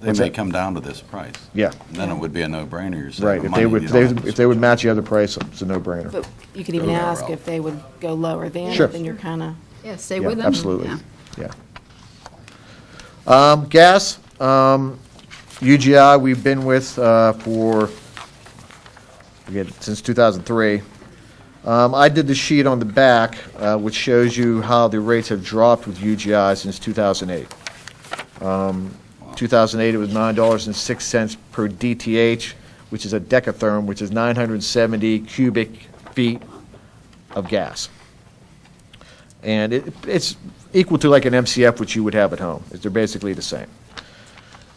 They What's may that? come down to this price. Yeah. And then it would be a no-brainer. You're saving Right, if money, they would, you don't have to if they would match the other price, it's a no-brainer. But you could even Go that ask route. if they would go lower than, Sure. then you're kind of. Yeah, stay Yeah, with them. absolutely, Yeah. yeah. Gas, UGI, we've been with since 2003. I did the sheet on the back, which shows you how the rates have dropped with UGI since 2008. 2008, it was $9.06 per DTH, which is a decatherm, which is 970 cubic feet of gas. And it's equal to like an MCF, which you would have at home. They're basically the same.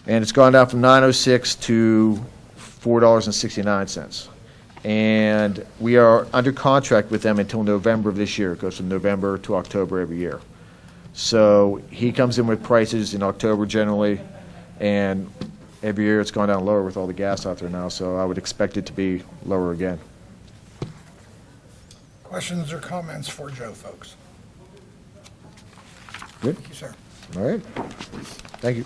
And it's gone down from $9.06 to $4.69. And we are under contract with them until November of this year. It goes from November to October every year. So he comes in with prices in October generally, and every year it's gone down lower with all the gas out there now, so I would expect it to be lower again. Questions or comments for Joe, folks? Good? Thank you, sir. All right. Thank you.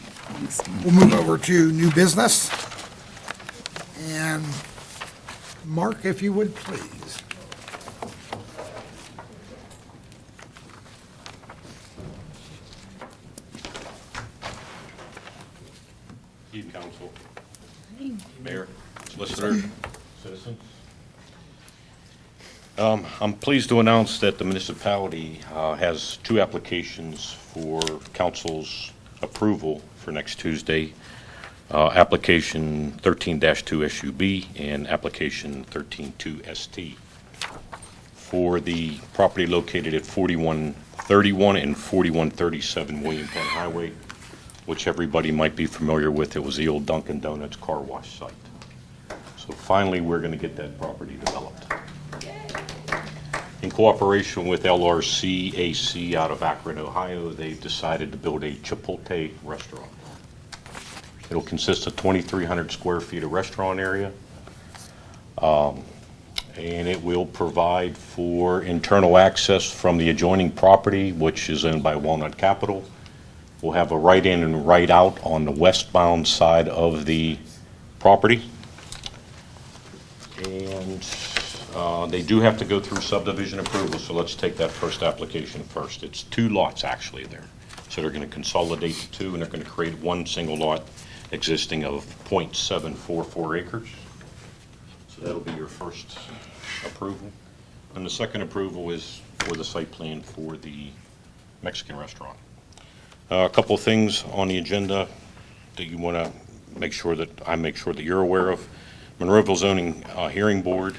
We'll move over to new business. And Mark, if you would, please. Evening, Council. Mayor, Solicitor, citizens. I'm pleased to announce that the municipality has two applications for council's approval for next Tuesday. Application 13-2 SUB and application 13-2 ST for the property located at 4131 and 4137 William Penn Highway. which everybody might be familiar with. It was the old Dunkin' Donuts car wash site. So finally, we're going to get that property developed. In cooperation with LRC AC out of Akron, Ohio, they've decided to build a Chipotle restaurant. It'll consist of 2,300 square feet of restaurant area. And it will provide for internal access from the adjoining property, which is owned by Walnut Capital. We'll have a right-in and right-out on the westbound side of the property. And they do have to go through subdivision approval, so let's take that first application first. It's 2 lots actually there. So they're going to consolidate the 2, and they're going to create one single lot existing of .744 acres. So that'll be your first approval. And the second approval is for the site plan for the Mexican restaurant. A couple of things on the agenda that you want to make sure that you're aware of. Monroeville Zoning Hearing Board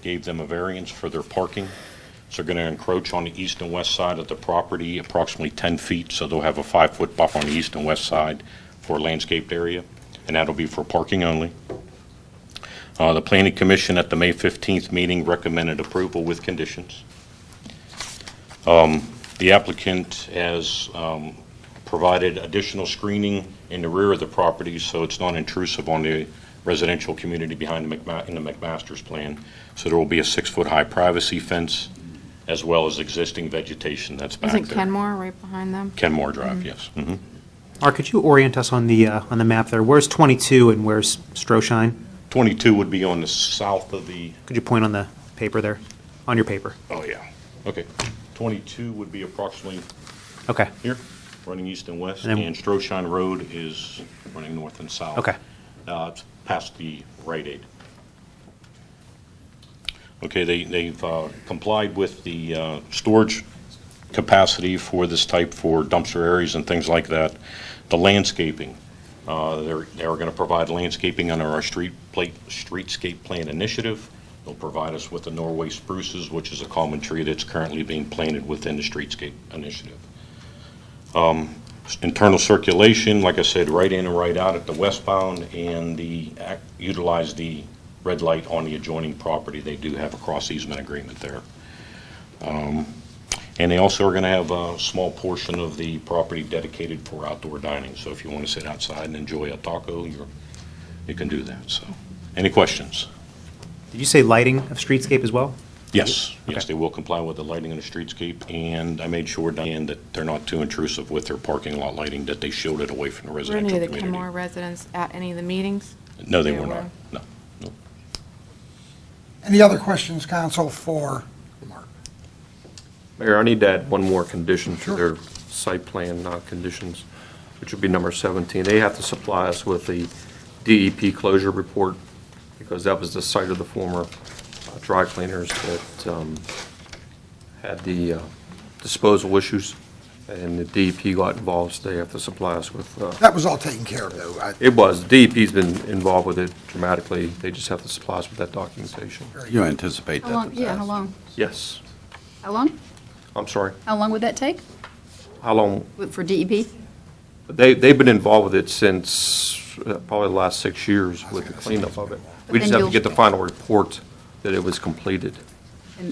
gave them a variance for their parking. So they're going to encroach on the east and west side of the property approximately 10 feet. So they'll have a 5-foot buffer on the east and west side for a landscaped area, and that'll be for parking only. The Planning Commission at the May 15th meeting recommended approval with conditions. The applicant has provided additional screening in the rear of the property, so it's not intrusive on the residential community behind in the McMaster's plan. So there will be a 6-foot high privacy fence, as well as existing vegetation that's back there. Isn't Kenmore right behind them? Kenmore Drive, yes. Mhm. Mark, could you orient us on the map there? Where's 22 and where's Stroshine? 22 would be on the south of the... Could you point on the paper there? On your paper? Oh, yeah. Okay. 22 would be approximately Okay. here, running east and west, And and then- Stroshine Road is running north and south. Okay. It's past the Rite Aid. Okay, they've complied with the storage capacity for this type for dumpster areas and things like that. The landscaping, they're going to provide landscaping under our streetscape plan initiative. They'll provide us with the Norway spruces, which is a common tree that's currently being planted within the streetscape initiative. Internal circulation, like I said, right in and right out at the westbound, and utilize the red light on the adjoining property. They do have a cross easement agreement there. And they also are going to have a small portion of the property dedicated for outdoor dining. So if you want to sit outside and enjoy a taco, you can do that. So, any questions? Did you say lighting of streetscape as well? Yes, yes, Okay. they will comply with the lighting in the streetscape, and I made sure, Diane, that they're not too intrusive with their parking lot lighting, that they shield it away from the Were residential any of the community. Kenmore residents at any of the meetings? No, they They were were? not, no. Any other questions, council, for Mark? Mayor, I need to add one more condition to their site plan conditions, which would be number 17. They have to supply us with the DEP closure report, because that was the site of the former dry cleaners that had the disposal issues, and the DEP got involved, so they have to supply us with... That was all taken care of, though. It was. DEP's been involved with it dramatically. They just have to supply us with that documentation. You anticipate How that long, to yeah, pass? how long? Yes. How long? I'm sorry. How long would that take How long? for DEP? They've been involved with it since probably the last 6 years with the cleanup of it. We just then have to get the final report that it was completed.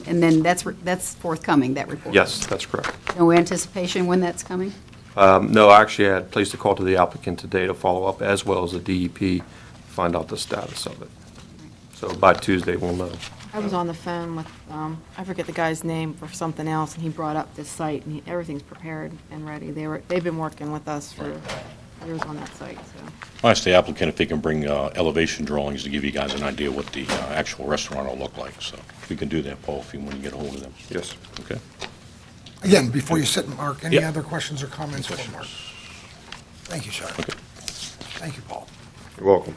And then that's forthcoming, that report? Yes, that's correct. No anticipation when that's coming? No, I actually had placed a call to the applicant today to follow up, as well as the DEP, to find out the status of it. So by Tuesday, we'll know. I was on the phone with, I forget the guy's name for something else, and he brought up this site, and everything's prepared and ready. They've been working with us for years on that site, so. I'll ask the applicant if they can bring elevation drawings to give you guys an idea what the actual restaurant will look like. So we can do that, Paul, if you want to get a hold of them. Yes. Okay. Again, before you sit, Mark, any Yeah. other questions or comments for Mark? Thank you, sir. Okay. Thank you, Paul. You're welcome.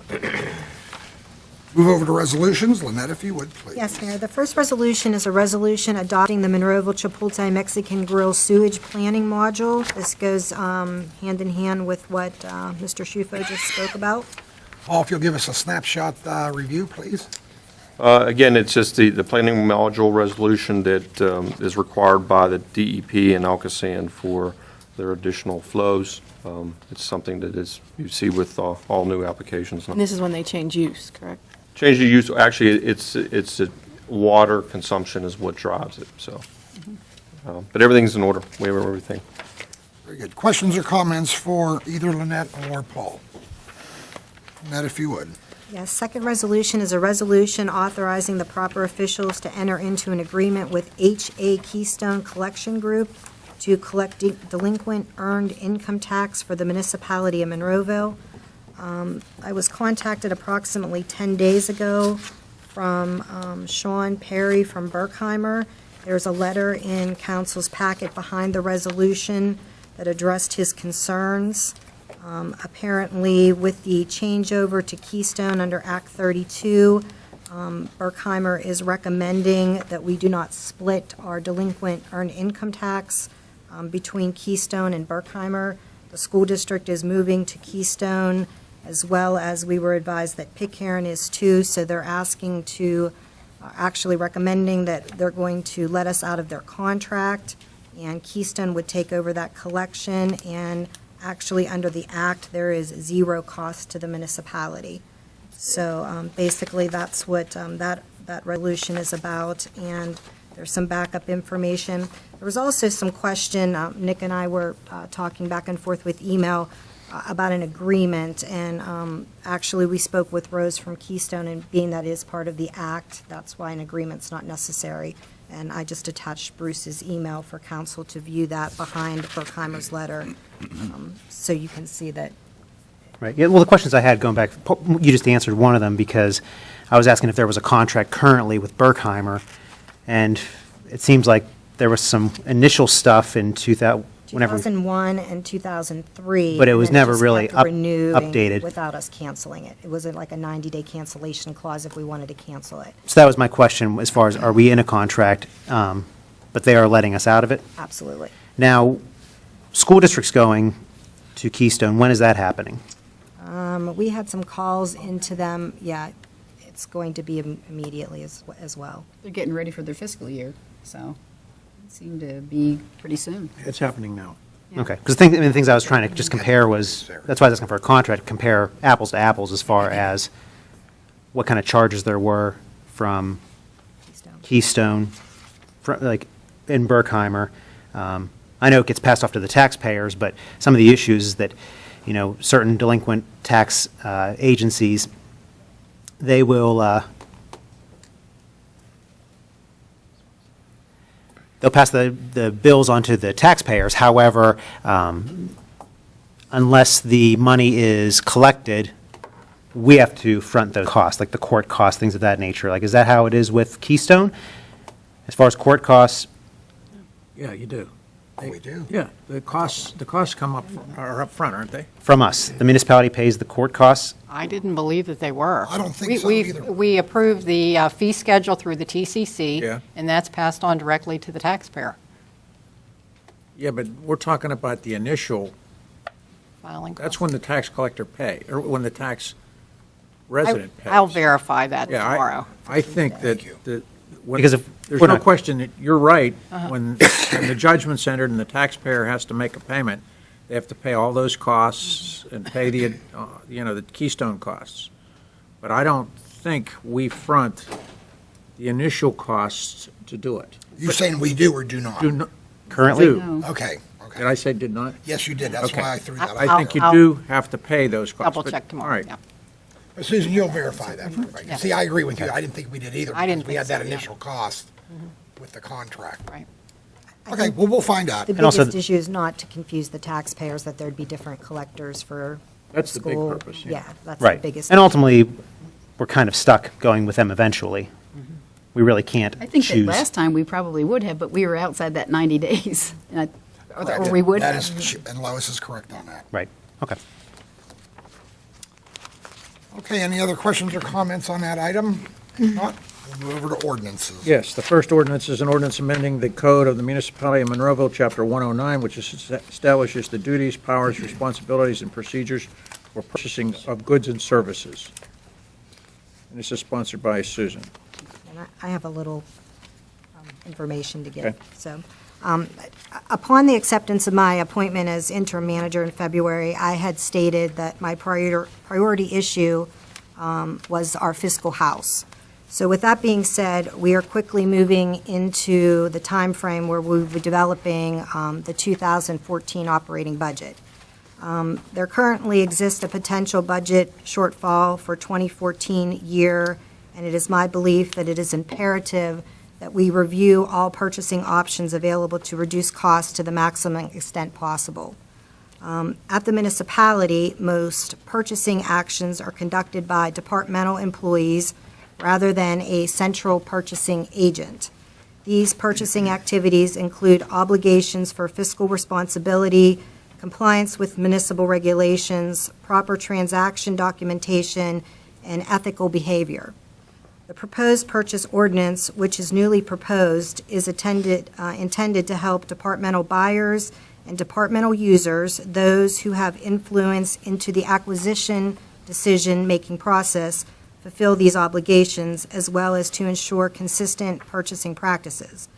Move over to resolutions. Lynette, if you would, please. Yes, Mayor. The first resolution is a resolution adopting the Monroeville Chipotle Mexican Grill Sewage Planning Module. This goes hand in hand with what Mr. Shufo just spoke about. Paul, if you'll give us a snapshot review, please. Again, it's just the planning module resolution that is required by the DEP and Alcoasand for there are additional flows. It's something that is, you see with all new applications. And this is when they change use, correct? Change the use, actually, it's water consumption is what drives it, so. But everything's in order. We have everything. Very good. Questions or comments for either Lynette or Paul? Lynette, if you would. Yes, second resolution is a resolution authorizing the proper officials to enter into an agreement with H.A. Keystone Collection Group to collect delinquent earned income tax for the municipality of Monroeville. I was contacted approximately 10 days ago from Sean Perry from Berkheimer. There's a letter in council's packet behind the resolution that addressed his concerns. Apparently, with the changeover to Keystone under Act 32, Berkheimer is recommending that we do not split our delinquent earned income tax between Keystone and Berkheimer. The school district is moving to Keystone, as well as we were advised that Pitcairn is too, so they're asking to, actually recommending that they're going to let us out of their contract, and Keystone would take over that collection, and actually, under the act, there is zero cost to the municipality. So basically, that's what that resolution is about, and there's some backup information. There was also some question, Nick and I were talking back and forth with email about an agreement, and actually, we spoke with Rose from Keystone, and being that is part of the act, that's why an agreement's not necessary. And I just attached Bruce's email for council to view that behind Berkheimer's letter, so you can see that. Right. Yeah, well, the questions I had going back, you just answered one of them, because I was asking if there was a contract currently with Berkheimer, and it seems like there was some initial stuff in 2001 and 2003. But it was and then never just really kept renewing updated. without us canceling it. It was like a 90-day cancellation clause if we wanted to cancel it. So that was my question, as far as, are we in a contract, but they are letting us out of it? Absolutely. Now, school districts going to Keystone, when is that happening? We had some calls into them. Yeah, it's going to be immediately as well. They're getting ready for their fiscal year, so it seemed to be pretty soon. It's happening now. Yeah. Okay, because the things I was trying to just compare was, that's why I was asking for a contract, compare apples to apples as far as what kind of charges there were from Keystone, like in Berkheimer. I know it gets passed off to the taxpayers, but some of the issues is that, you know, certain delinquent tax agencies, they will, they'll pass the bills on to the taxpayers. However, unless the money is collected, we have to front the costs, like the court costs, things of that nature. Like, is that how it is with Keystone? As far as court costs? Yeah, you do. We do? Yeah, the costs come up, are up front, aren't they? From us. The municipality pays the court costs? I didn't believe that they were. I don't think so either. We approved the fee schedule through the TCC. Yeah. And that's passed on directly to the taxpayer. Yeah, but we're talking about the initial, Filing. that's when the tax collector pay, or when the tax resident pays. I'll verify that Yeah, tomorrow. I think that, Because if there's we're no not- question that you're right, Uh-huh. when the judgment's entered and the taxpayer has to make a payment, they have to pay all those costs and pay the, the Keystone costs. But I don't think we front the initial costs to do it. You saying we do or do not? Do not. Currently? do. No. Okay. Did I say did not? Yes, you did. That's Okay. why I threw that out. I think you I'll- do have to pay those costs. Double but- check All tomorrow, right. yeah. But Susan, you'll verify that for everybody. Yeah. See, I agree with you. I didn't think we did either. I didn't because we think had that so, yeah. initial cost with the contract. Right. Okay, well, we'll find out. The And also biggest issue is not to confuse the taxpayers, that there'd be different collectors for That's the big school. purpose, yeah. Yeah, that's the Right. biggest. And ultimately, we're kind of stuck going with them eventually. We really can't I think that choose. last time we probably would have, but we were outside that 90 days. Or we would That have. is, and Lois is correct on that. Right, okay. Okay, any other questions or comments on that item? If not, we'll move over to ordinances. Yes, the first ordinance is an ordinance amending the code of the municipality of Monroeville, Chapter 109, which establishes the duties, powers, responsibilities, and procedures for purchasing of goods and services. And this is sponsored by Susan. And I have a little information to give. Okay. So, Upon the acceptance of my appointment as interim manager in February, I had stated that my priority issue was our fiscal house. So with that being said, we are quickly moving into the timeframe where we'll be developing the 2014 operating budget. There currently exists a potential budget shortfall for 2014 year, and it is my belief that it is imperative that we review all purchasing options available to reduce costs to the maximum extent possible. At the municipality, most purchasing actions are conducted by departmental employees rather than a central purchasing agent. These purchasing activities include obligations for fiscal responsibility, compliance with municipal regulations, proper transaction documentation, and ethical behavior. The proposed purchase ordinance, which is newly proposed, is intended to help departmental buyers and departmental users, those who have influence into the acquisition decision-making process, fulfill these obligations, as well as to ensure consistent purchasing practices.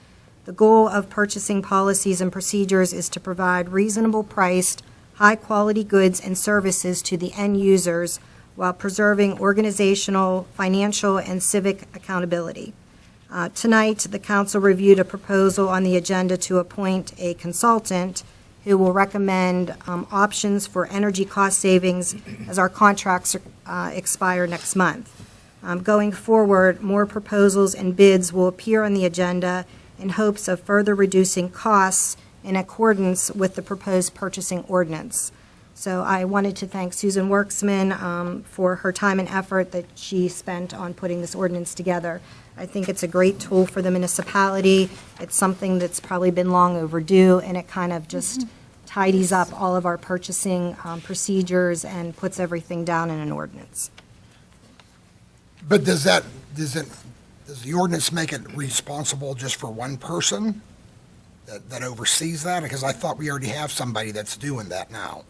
The goal of purchasing policies and procedures is to provide reasonable priced, high-quality goods and services to the end users while preserving organizational, financial, and civic accountability. Tonight, the council reviewed a proposal on the agenda to appoint a consultant who will recommend options for energy cost savings as our contracts expire next month. Going forward, more proposals and bids will appear on the agenda in hopes of further reducing costs in accordance with the proposed purchasing ordinance. So I wanted to thank Susan Worksman for her time and effort that she spent on putting this ordinance together. I think it's a great tool for the municipality. It's something that's probably been long overdue, and it kind of just tidies up all of our purchasing procedures and puts everything down in an ordinance. But does the ordinance make it responsible just for one person that oversees that? Because I thought we already have somebody that's doing that now.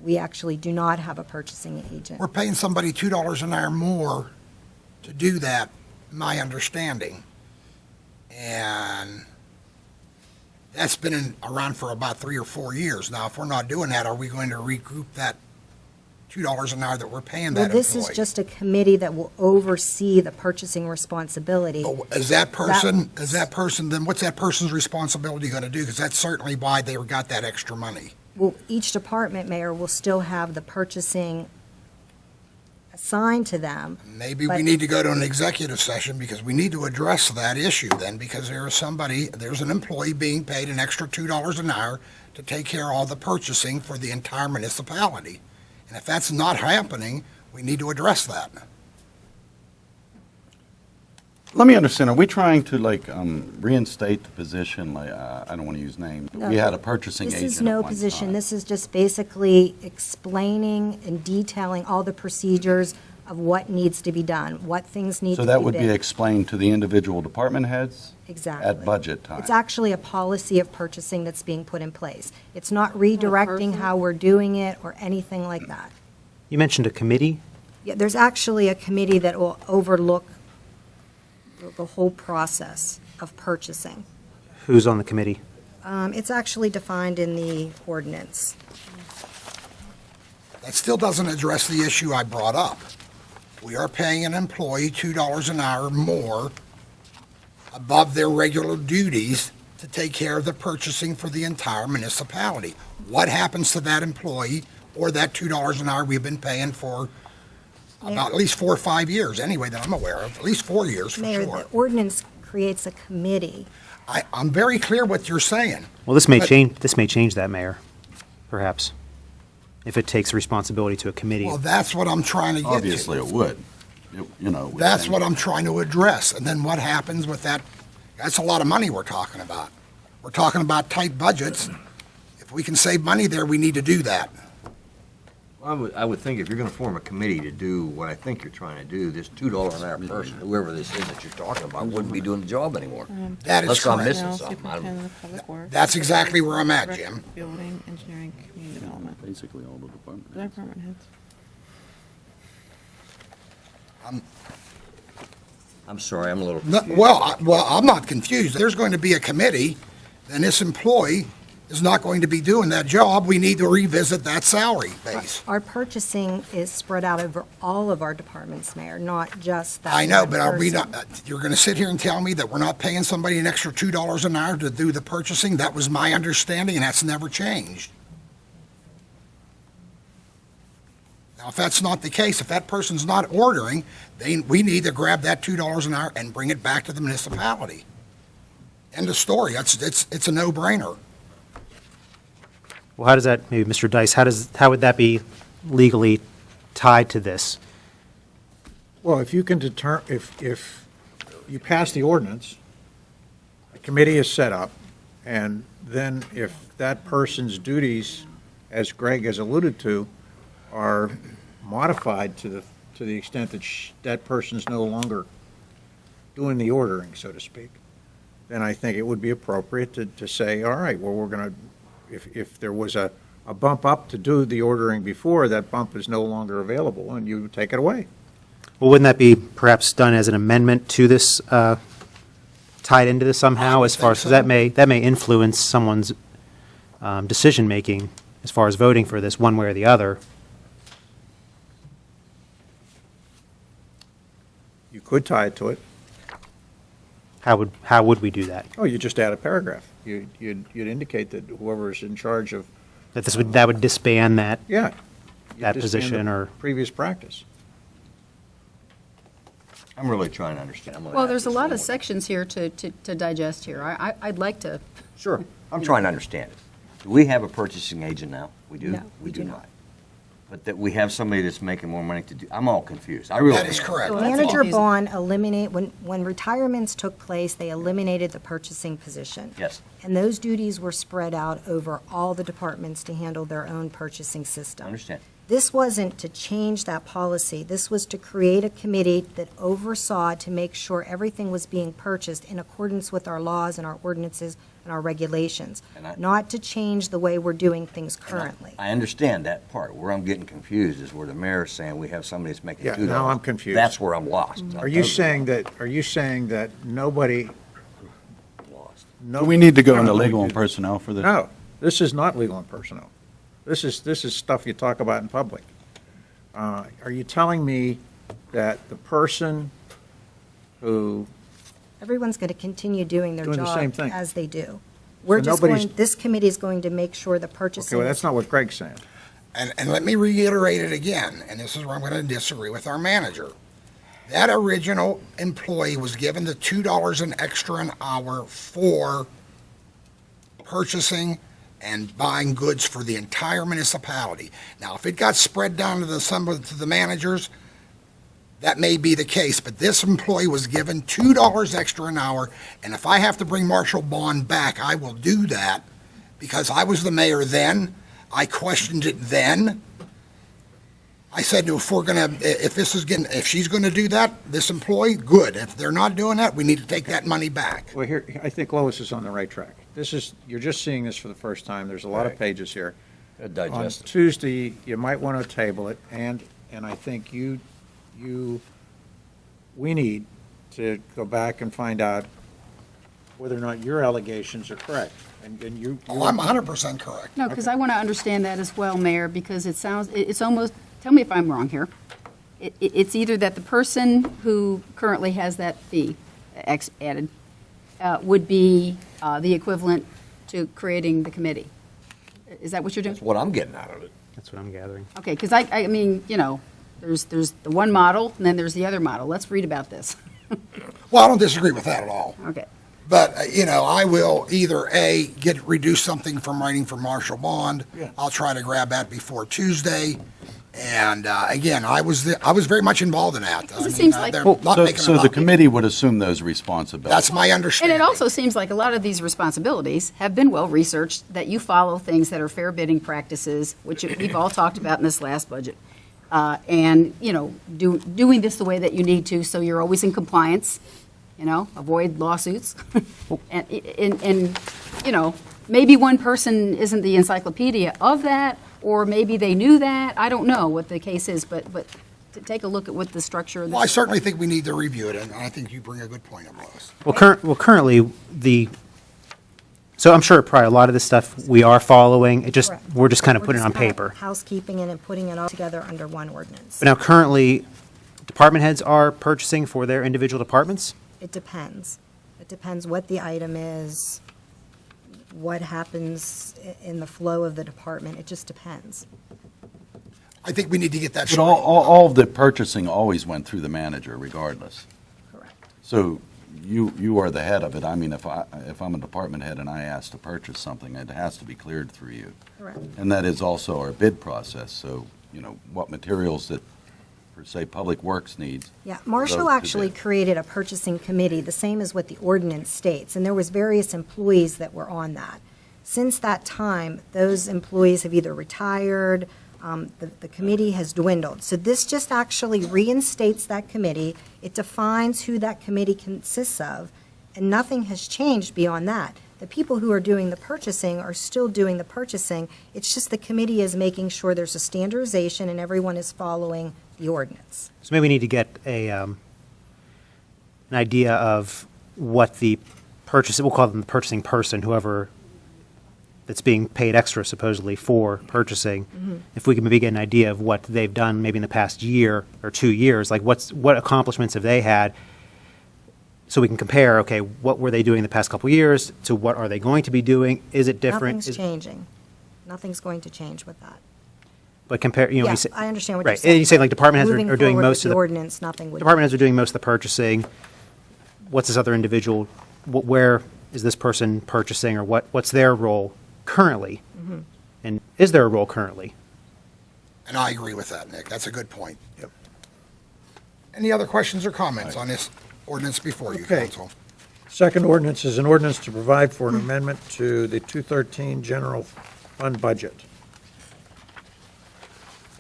We actually do not have a purchasing agent. We're paying somebody $2 an hour more to do that, my understanding. And that's been around for about 3 or 4 years. Now, if we're not doing that, are we going to recoup that $2 an hour that we're paying that Well, this employee? is just a committee that will oversee the purchasing responsibility. Is that person, then what's that person's responsibility going to do? Because that's certainly why they got that extra money. Well, each department mayor will still have the purchasing assigned to them. Maybe but- we need to go to an executive session because we need to address that issue then, because there's an employee being paid an extra $2 an hour to take care of all the purchasing for the entire municipality. And if that's not happening, we need to address that. Let me understand, are we trying to reinstate the position, I don't want to use names, but we No. had a purchasing agent This is at no one position. time. This is just basically explaining and detailing all the procedures of what needs to be done, what things need to So be that would be bid. explained to the individual department heads Exactly. at budget time? It's actually a policy of purchasing that's being put in place. It's not redirecting how we're doing it or anything like that. You mentioned a committee. Yeah, there's actually a committee that will overlook the whole process of purchasing. Who's on the committee? It's actually defined in the ordinance. That still doesn't address the issue I brought up. We are paying an employee $2 an hour more above their regular duties to take care of the purchasing for the entire municipality. What happens to that employee or that $2 an hour we've been paying for about at least 4 or 5 years, anyway, that I'm aware of, at least 4 years for Mayor, sure. the ordinance creates a committee. I'm very clear what you're saying. Well, this may But- change that, Mayor, perhaps, if it takes responsibility to a committee. Well, that's what I'm trying to get to. Obviously, it would. You know. we That's think- what I'm trying to address. And then what happens with that? That's a lot of money we're talking about. We're talking about tight budgets. If we can save money there, we need to do that. I would think if you're going to form a committee to do what I think you're trying to do, this $2 an hour person, whoever this is that you're talking about, wouldn't be doing the job anymore. That is Unless I'm correct. missing something. I don't- That's exactly where I'm at, Jim. Building, engineering, community development. Basically, all the department Their department heads. I'm sorry, I'm a little No, confused. well, I'm not confused. There's going to be a committee, then this employee is not going to be doing that job. We need to revisit that salary base. Our purchasing is spread out over all of our departments, Mayor, not just that I know, one but are we person. not, you're going to sit here and tell me that we're not paying somebody an extra $2 an hour to do the purchasing? That was my understanding, and that's never changed. Now, if that's not the case, if that person's not ordering, then we need to grab that $2 an hour and bring it back to the municipality. End of story. It's a no-brainer. Well, how does that, maybe Mr. Dice, how would that be legally tied to this? Well, if you can if you pass the ordinance, a committee is set up, and then if that person's duties, as Greg has alluded to, are modified to the extent that that person's no longer doing the ordering, so to speak, then I think it would be appropriate to say, all right, well, we're going to, if there was a bump up to do the ordering before, that bump is no longer available, and you take it away. Well, wouldn't that be perhaps done as an amendment to this, tied into this somehow, as far as, that may influence someone's decision-making as far as voting for this one way or the other? You could tie it to it. How would we do that? Oh, you just add a paragraph. You'd indicate that whoever is in charge of. That would disband that, Yeah. that You'd disband position, the or? previous practice. I'm really trying to understand. I'm gonna Well, ask there's a this lot one of more. sections here to digest here. I'd like to. Sure, I'm trying to understand it. Do we have a purchasing agent now? We do? No, We do not. But that we have somebody that's making more money to do, I'm all confused. I really am. That is correct. Manager Bond when retirements took place, they eliminated the purchasing position. Yes. And those duties were spread out over all the departments to handle their own purchasing I system. understand. This wasn't to change that policy. This was to create a committee that oversaw to make sure everything was being purchased in accordance with our laws and our ordinances and our regulations, not to change the way we're doing things currently. I understand that part. Where I'm getting confused is where the mayor's saying we have somebody that's making Yeah, $2. now I'm confused. That's where I'm lost. Are you saying that nobody? Do we need to go into legal and personnel for this? No, this is not legal and personnel. This is stuff you talk about in public. Are you telling me that the person who, Everyone's going to continue doing their Doing the same job thing. as they do. We're just nobody's- this committee is going to make sure the okay, purchasing. well, that's not what Greg's saying. And let me reiterate it again, and this is where I'm going to disagree with our manager. That original employee was given the $2 an extra an hour for purchasing and buying goods for the entire municipality. Now, if it got spread down to the managers, that may be the case, but this employee was given $2 extra an hour, and if I have to bring Marshall Bond back, I will do that, because I was the mayor then. I questioned it then. I said, if she's gonna do that, this employee, good. If they're not doing that, we need to take that money back. Well, here, I think Lois is on the right track. You're just seeing this for the first time. There's a lot of Right. pages here. Digest On it. Tuesday, you might want to table it, and I think we need to go back and find out whether or not your allegations are correct. And you. Oh, I'm 100% correct. No, because I want to understand that as well, Mayor, because it's almost, tell me if I'm wrong here. It's either that the person who currently has that fee added would be the equivalent to creating the committee. Is that what you're doing? That's what I'm getting out of it. That's what I'm gathering. Okay, because I mean, there's the one model, and then there's the other model. Let's read about this. Well, I don't disagree with that at all. Okay. But, I will either, reduce something from writing for Marshall Bond. Yeah. I'll try to grab that before Tuesday. And, again, I was very much involved in that. It seems like- they're Well, not making so it the up. committee would assume those responsibilities. That's my And understanding. it also seems like a lot of these responsibilities have been well-researched, that you follow things that are fair bidding practices, which we've all talked about in this last budget. And, doing this the way that you need to, so you're always in compliance, avoid lawsuits. And, maybe one person isn't the encyclopedia of that, or maybe they knew that. I don't know what the case is, but to take a look at what the structure of Well, I this. certainly think we need to review it, and I think you bring a good point up, Lois. Well, currently, So I'm sure probably a lot of this stuff we are following, Correct. we're just kind of We're putting it just on kinda paper. Housekeeping it and putting it all together under one ordinance. But now currently, department heads are purchasing for their individual departments? It depends. It depends what the item is, what happens in the flow of the department. It just depends. I think we need to get that But straight. all of the purchasing always went through the manager regardless. Correct. So you are the head of it. I mean, if I'm a department head and I ask to purchase something, it has to be cleared through you. Correct. And that is also our bid process. So, what materials that, per se, Public Works needs. Yeah, those Marshall to actually bid. created a purchasing committee, the same as what the ordinance states, and there was various employees that were on that. Since that time, those employees have either retired, the committee has dwindled. So this just actually reinstates that committee. It defines who that committee consists of, and nothing has changed beyond that. The people who are doing the purchasing are still doing the purchasing. It's just the committee is making sure there's a standardization and everyone is following the ordinance. So maybe we need to get an idea of what the we'll call them the purchasing person, whoever that's being paid extra supposedly for purchasing. If we can maybe get an idea of what they've done maybe in the past year or 2 years, like what accomplishments have they had, so we can compare, okay, what were they doing the past couple years to what are they going to be doing? Is it different? Nothing's changing. Nothing's going to change with that. But compare, you know, Yeah, you say, I understand what you're right, saying. and you say like department heads Moving are doing forward most with of the the ordinance, nothing would. department heads are doing most of the purchasing. What's this other individual? Where is this person purchasing, or what's their role currently? Mm-hmm. And is there a role currently? And I agree with that, Nick. That's a good point. Yep. Any other questions or comments on this ordinance before you, Okay. council? Second ordinance is an ordinance to provide for an amendment to the 213 general fund budget.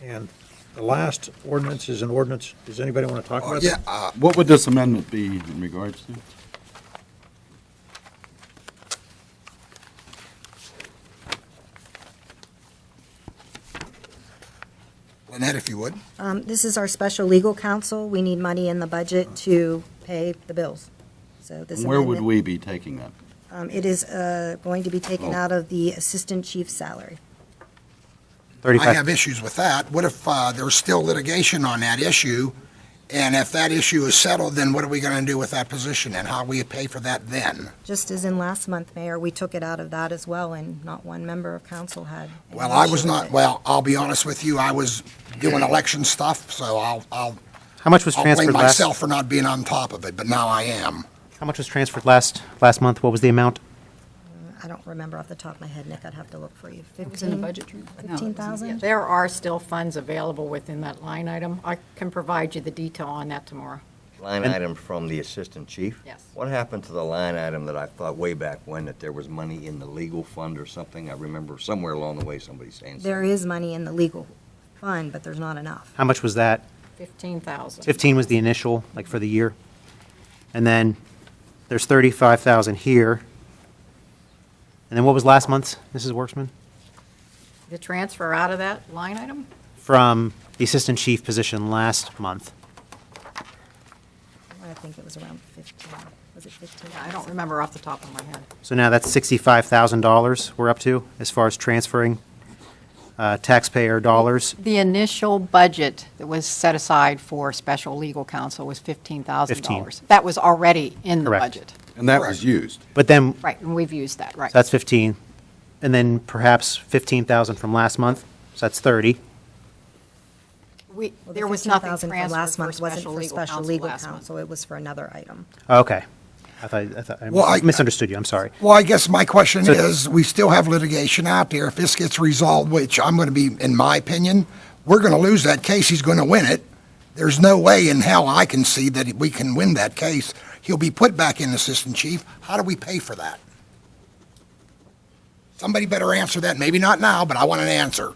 And the last ordinance is an ordinance, does anybody want to talk about that? Yeah, What would this amendment be in regards to? Lynette, if you would. This is our special legal counsel. We need money in the budget to pay the bills. So this Where would amendment, we be taking that? it is going to be taken Oh. out of the assistant chief's salary. I have issues with that. What if there's still litigation on that issue? And if that issue is settled, then what are we going to do with that position, and how we pay for that then? Just as in last month, Mayor, we took it out of that as well, and not one member of council had. any Well, I issue was with not, it. well, I'll be honest with you, I was doing election stuff, so I'll How much was I'll blame transferred last? myself for not being on top of it, but now I am. How much was transferred last month? What was the amount? I don't remember off the top of my head, Nick, I'd have to look for you. It was in the budget, Drew. 15,000? There are still funds available within that line item. I can provide you the detail on that tomorrow. Line item from the assistant chief? Yes. What happened to the line item that I thought way back when that there was money in the legal fund or something? I remember somewhere along the way somebody saying There is money in the legal fund, but there's not enough. How much was that? 15,000. 15 was the initial, like for the year. And then there's 35,000 here. And then what was last month's, Mrs. Worksman? The transfer out of that line item? From the assistant chief position last month. I think it was around 15. Was it 15? I don't remember off the top of my head. So now that's $65,000 we're up to as far as transferring taxpayer dollars. The initial budget that was set aside for special legal counsel was $15,000. 15. That was already in the Correct. budget. And that was used. But then, so Right, and we've used that, right. that's 15. And then perhaps 15,000 from last month, so that's 30. Well, the There was nothing 15,000 from transferred last for month wasn't special for legal special counsel legal last month. counsel, it was for another item. Okay. I Well, I- misunderstood you, I'm sorry. Well, I guess my question So- is, we still have litigation out there. If this gets resolved, which I'm going to be, in my opinion, we're going to lose that case. He's going to win it. There's no way in hell I can see that we can win that case. He'll be put back in assistant chief. How do we pay for that? Somebody better answer that. Maybe not now, but I want an answer.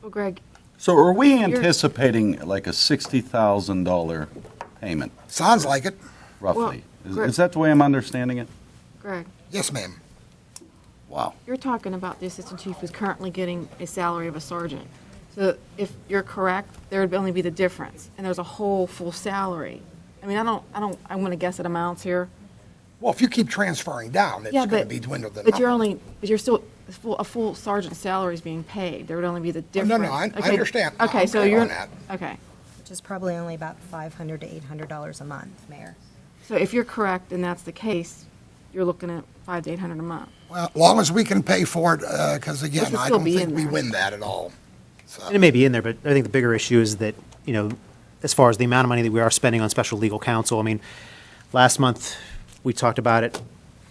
Well, Greg, So are we anticipating like a $60,000 payment, Sounds like it. roughly? Greg- Is that the way I'm understanding it? Greg, Yes, ma'am. Wow. you're talking about the assistant chief who's currently getting a salary of a sergeant. So if you're correct, there would only be the difference, and there's a whole full salary. I mean, I want to guess at amounts here. Well, if you keep transferring down, it's Yeah, going to but, be dwindled to but you're nothing. only, but you're still, a full sergeant's salary is being paid. There would only be the Oh, difference. no, I Okay, understand. Okay, I'm so clear you're, on that. okay. Which is probably only about $500 to $800 a month, Mayor. So if you're correct and that's the case, you're looking at $500 to $800 a month. Well, as long as we can pay for it, because Which again, would I still don't be think in we there. win that at all. So, And it may be in there, but I think the bigger issue is that, as far as the amount of money that we are spending on special legal counsel, I mean, last month, we talked about it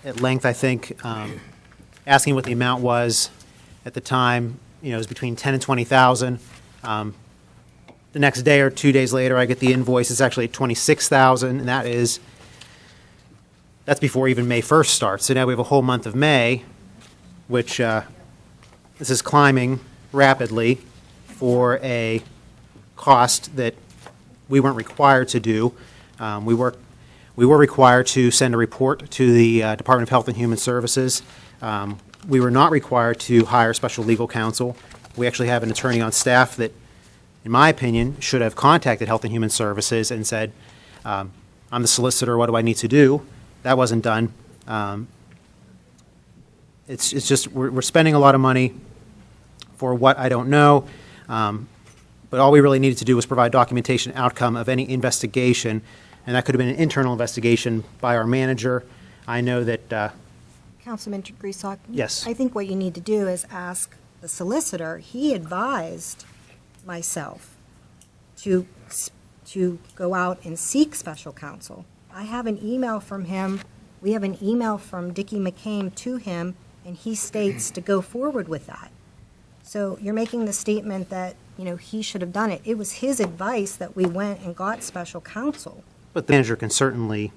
at length, I think, asking what the amount was at the time, it was between 10 and 20,000. The next day or 2 days later, I get the invoice, it's actually 26,000, and that's before even May 1st starts. So now we have a whole month of May, which this is climbing rapidly for a cost that we weren't required to do. We were required to send a report to the Department of Health and Human Services. We were not required to hire special legal counsel. We actually have an attorney on staff that, in my opinion, should have contacted Health and Human Services and said, I'm the solicitor, what do I need to do? That wasn't done. It's just, we're spending a lot of money for what I don't know. But all we really needed to do was provide documentation outcome of any investigation, and that could have been an internal investigation by our manager. I know that, Councilman Griesbach? Yes. I think what you need to do is ask the solicitor. He advised myself to go out and seek special counsel. I have an email from him. We have an email from Dickie McCain to him, and he states to go forward with that. So you're making the statement that, he should have done it. It was his advice that we went and got special counsel, but the manager can certainly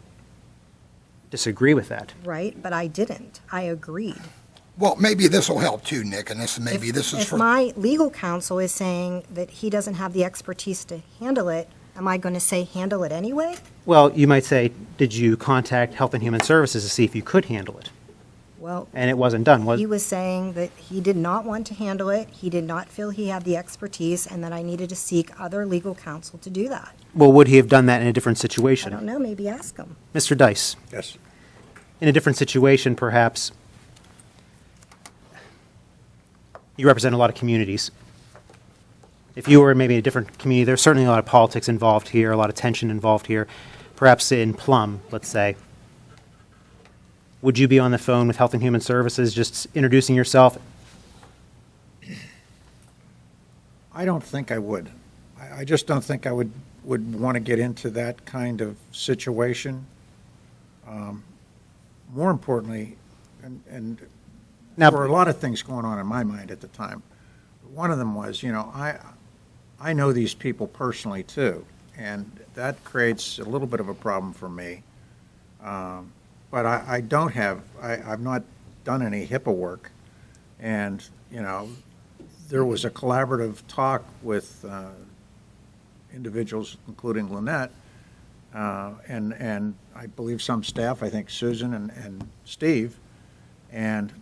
disagree with that. right? But I didn't. I agreed. well, maybe this will help too, Nick, and this is If for. my legal counsel is saying that he doesn't have the expertise to handle it, am I going to say handle it anyway? Well, you might say, did you contact Health and Human Services to see if you could handle it? Well, And it wasn't done, was he was saying that he did not want to handle it, he did not feel he had the expertise, and that I needed to seek other legal counsel to do that. Well, would he have done that in a different I situation? don't know, maybe ask him. Mr. Dice, Yes. in a different situation, perhaps, you represent a lot of communities. If you were maybe in a different community, there's certainly a lot of politics involved here, a lot of tension involved here. Perhaps in Plum, let's say. Would you be on the phone with Health and Human Services, just introducing yourself? I don't think I would. I just don't think I would want to get into that kind of situation. More importantly, and Now- there were a lot of things going on in my mind at the time. One of them was, I know these people personally too, and that creates a little bit of a problem for me. But I don't have, I've not done any HIPAA work, and, there was a collaborative talk with individuals, including Lynette, and I believe some staff, I think Susan and Steve, and,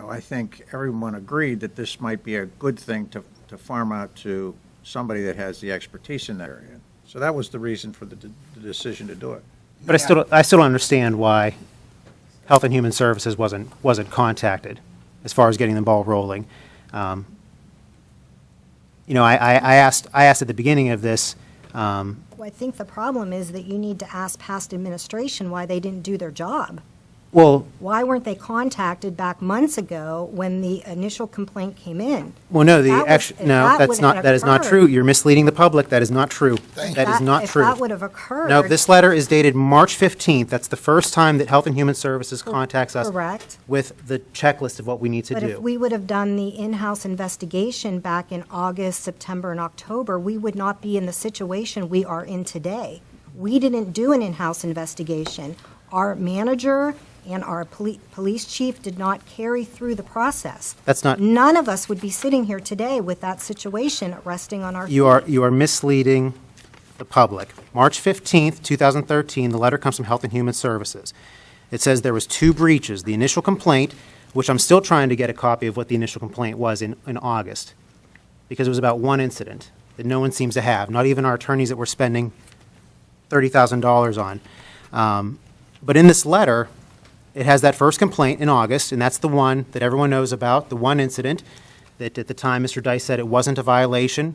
I think everyone agreed that this might be a good thing to farm out to somebody that has the expertise in that area. So that was the reason for the decision to do it. But I still don't understand why Health and Human Services wasn't contacted as far as getting the ball rolling. I asked at the beginning of this, Well, I think the problem is that you need to ask past administration why they didn't do their job. well, Why weren't they contacted back months ago when the initial complaint came in? no, If no, that that's would not, have that is not occurred- true. You're misleading the public. That is not true. That is not true. If that would have occurred. No, this letter is dated March 15th. That's the first time that Health and Human Services contacts us Correct. with the checklist of what we need to But if do. we would have done the in-house investigation back in August, September, and October, we would not be in the situation we are in today. We didn't do an in-house investigation. Our manager and our police chief did not carry through the process. That's not, None of us would be sitting here today with that situation resting on our feet. you are misleading the public. March 15th, 2013, the letter comes from Health and Human Services. It says there was 2 breaches. The initial complaint, which I'm still trying to get a copy of what the initial complaint was in August, because it was about 1 incident that no one seems to have, not even our attorneys that we're spending $30,000 on. But in this letter, it has that first complaint in August, and that's the one that everyone knows about, the one incident that at the time Mr. Dice said it wasn't a violation.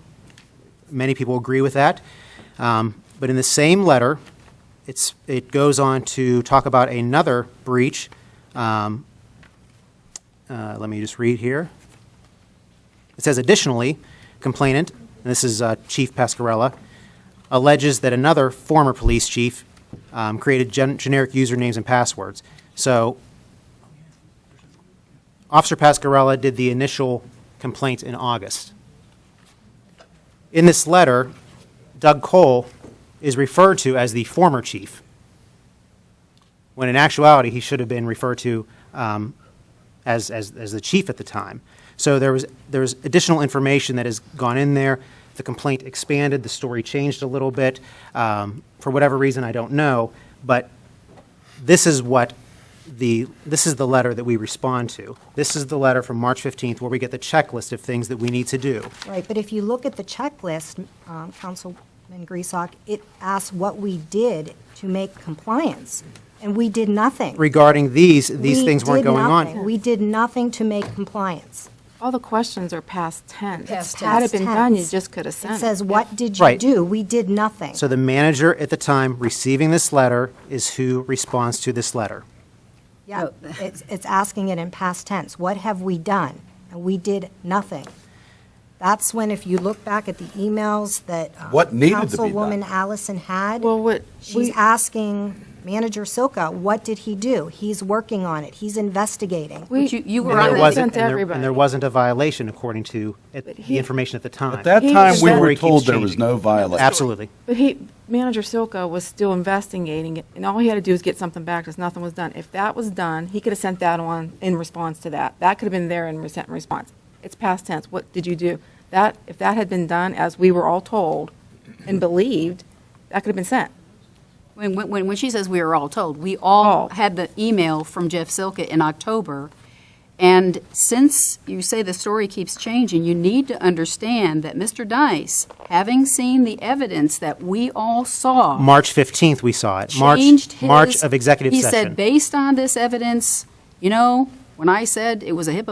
Many people agree with that. But in the same letter, it goes on to talk about another breach. Let me just read here. It says, additionally, complainant, and this is Chief Pascarella, alleges that another former police chief created generic usernames and passwords. So Officer Pascarella did the initial complaint in August. In this letter, Doug Cole is referred to as the former chief, when in actuality he should have been referred to as the chief at the time. So there was additional information that has gone in there. The complaint expanded, the story changed a little bit. For whatever reason, I don't know, but this is the letter that we respond to. This is the letter from March 15th where we get the checklist of things that we need to do. Right, but if you look at the checklist, Councilman Griesbach, it asks what we did to make compliance, and we did nothing. Regarding these things weren't going on. We did nothing to make compliance. All the questions are past tense. Past Had it been done, you tense. just could have sent It it. says, what did you Right. do? We did nothing. So the manager at the time receiving this letter is who responds to this letter. Yeah, it's asking it in past tense. What have we done? And we did nothing. That's when, if you look back at the emails that What needed to be done? Councilwoman Allison had, Well, she's asking Manager Silka, what did he do? He's working on it. He's investigating. You were And on there that. wasn't, and there wasn't a violation according to the information at the time. At that time, we Story were keeps told there changing. was no violation. Absolutely. But Manager Silka was still investigating it, and all he had to do was get something back because nothing was done. If that was done, he could have sent that on in response to that. That could have been there in response. It's past tense. What did you do? If that had been done as we were all told and believed, that could have been sent. When she says we were all told, we all had the email from Jeff Silka in October. And since you say the story keeps changing, you need to understand that Mr. Dice, having seen the evidence that we all saw, March 15th, we saw it. changed his... March of executive he session. said, based on this evidence, when I said it was it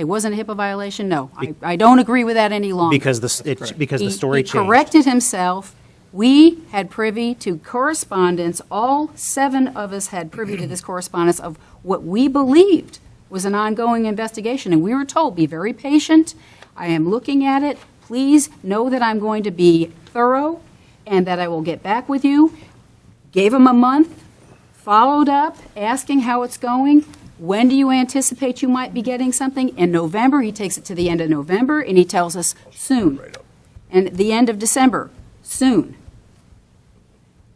wasn't a HIPAA violation, no, I don't agree with that any longer. Because the story He changed. corrected himself. We had privy to correspondence, all 7 of us had privy to this correspondence of what we believed was an ongoing investigation, and we were told, be very patient, I am looking at it, please know that I'm going to be thorough, and that I will get back with you. Gave him a month, followed up, asking how it's going. When do you anticipate you might be getting something? In November, he takes it to the end of November, and he tells us soon. And the end of December, soon.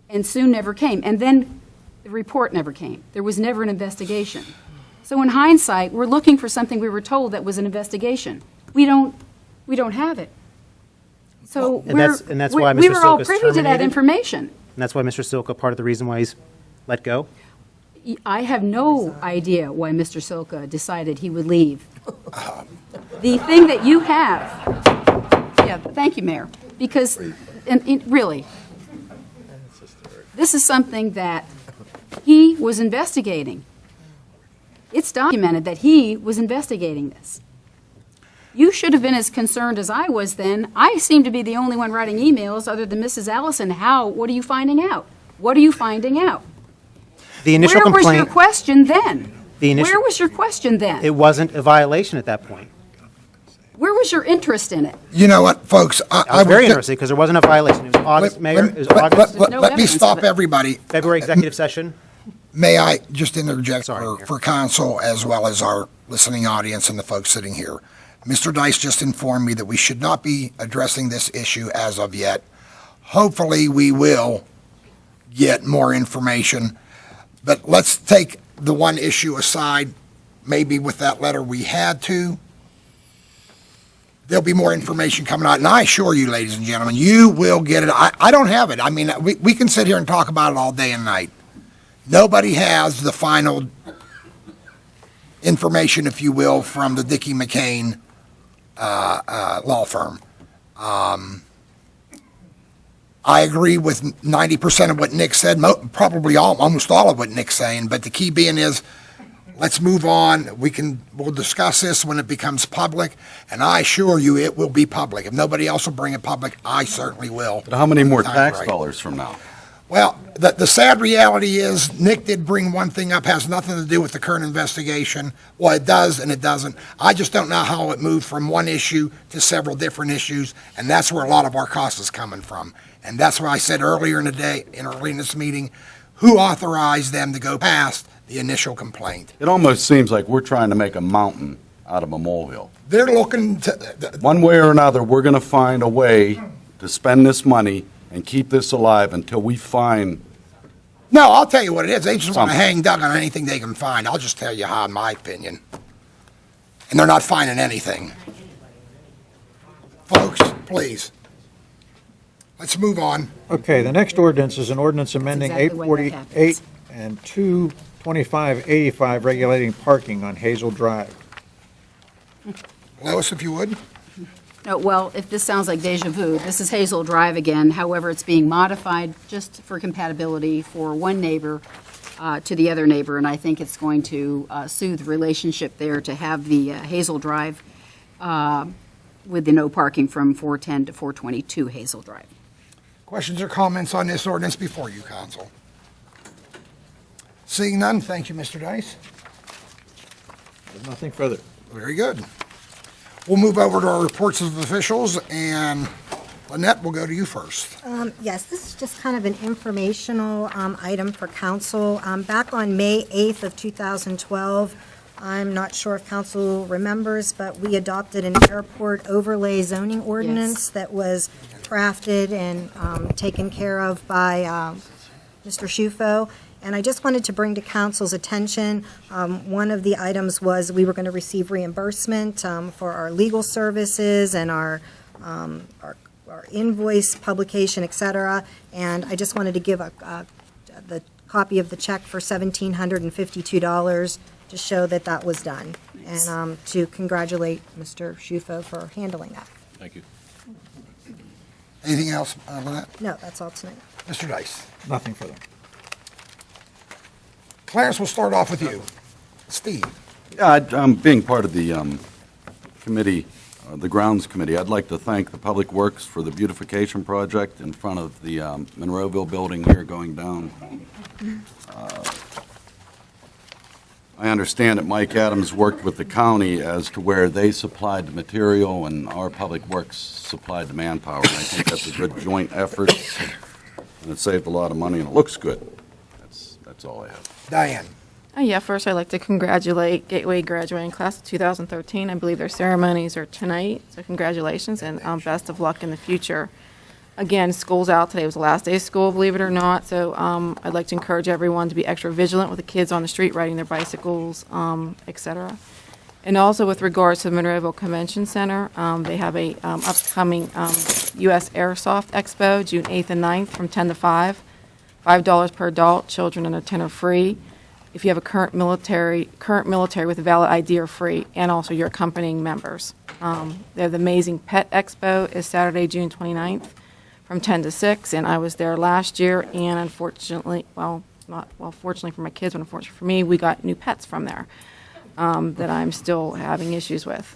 And soon never came. And then the report never came. There was never an investigation. So in hindsight, we're looking for something we were told that was an investigation. We don't have it. So And that's why we Mr. were all Silka's privy to that terminated? information. And that's why Mr. Silka, part of the reason why he's let go? I have no idea why Mr. Silka decided he would leave. The thing that you have, thank you, Mayor, because, really, this is something that he was investigating. It's documented that he was investigating this. You should have been as concerned as I was then. I seem to be the only one writing emails other than Mrs. Allison. What are you finding out? What are you finding out? The initial Where was your complaint, question then? initial- Where was your question then? it wasn't a violation at that point. Where was your interest in it? You know what, folks? I was very interested because there wasn't a violation. It was August, Mayor, it was August. Let me stop everybody. February executive session. May I just interject for council as well as our listening audience and the folks sitting here? Mr. Dice just informed me that we should not be addressing this issue as of yet. Hopefully, we will get more information. But let's take the one issue aside. Maybe with that letter we had to. There'll be more information coming out. And I assure you, ladies and gentlemen, you will get it. I don't have it. I mean, we can sit here and talk about it all day and night. Nobody has the final information, if you will, from the Dickey McCain law firm. I agree with 90% of what Nick said, probably almost all of what Nick's saying, but the key being is Let's move on. We'll discuss this when it becomes public, and I assure you it will be public. If nobody else will bring it public, I certainly will. But how many more Time tax right. dollars from now? Well, the sad reality is, Nick did bring one thing up, has nothing to do with the current investigation. Well, it does and it doesn't. I just don't know how it moved from one issue to several different issues, and that's where a lot of our cost is coming from. And that's why I said earlier in the day, early in this meeting, who authorized them to go past the initial complaint? It almost seems like we're trying to make a mountain out of a molehill. They're looking to, One way or another, we're going to find a way to spend this money and keep this alive until we find. no, I'll tell you what it is. They just want to Something. hang Doug on anything they can find. I'll just tell you how, in my opinion. And they're not finding anything. Folks, please. Let's move on. Okay, the next ordinance is an ordinance amending exactly why that 848 and 22585 regulating parking on Hazel Drive. Lois, if you would. No, well, if this sounds like deja vu, this is Hazel Drive again. However, it's being modified just for compatibility for one neighbor to the other neighbor, and I think it's going to soothe the relationship there to have the Hazel Drive with the no parking from 410 to 422 Hazel Drive. Questions or comments on this ordinance before you, council? Seeing none, thank you, Mr. Dice. There's nothing further. Very good. We'll move over to our reports of officials, and Lynette, we'll go to you first. Yes, this is just kind of an informational item for council. Back on May 8th of 2012, I'm not sure if council remembers, but we adopted an airport overlay zoning ordinance that was crafted and taken care of by Mr. Shufo. And I just wanted to bring to council's attention, one of the items was we were going to receive reimbursement for our legal services and our invoice publication, et cetera. And I just wanted to give the copy of the check for $1,752 to show that that was done. And to congratulate Mr. Shufo for handling that. Thank you. Anything else, Lynette? No, that's all tonight. Mr. Dice. Nothing further. Clarence, we'll start off with you. Steve. Yeah, being part of the committee, the grounds committee, I'd like to thank the Public Works for the beautification project in front of the Monroeville building here going down. I understand that Mike Adams worked with the county as to where they supplied the material and our Public Works supplied the manpower. And I think that's a good joint effort, and it saved a lot of money, and it looks good. That's all I have. Diane. Yeah, first I'd like to congratulate Gateway graduating class of 2013. I believe their ceremonies are tonight, so congratulations and best of luck in the future. Again, school's out. Today was the last day of school, believe it or not, so I'd like to encourage everyone to be extra vigilant with the kids on the street riding their bicycles, et cetera. And also with regards to the Monroeville Convention Center, they have a upcoming U.S. Airsoft Expo, June 8th and 9th from 10 to 5. $5 per adult, children under 10 are free. If you have a current military with a valid ID are free, and also your accompanying members. They have the amazing Pet Expo is Saturday, June 29th from 10 to 6, and I was there last year, and unfortunately, fortunately for my kids, but unfortunately for me, we got new pets from there that I'm still having issues with.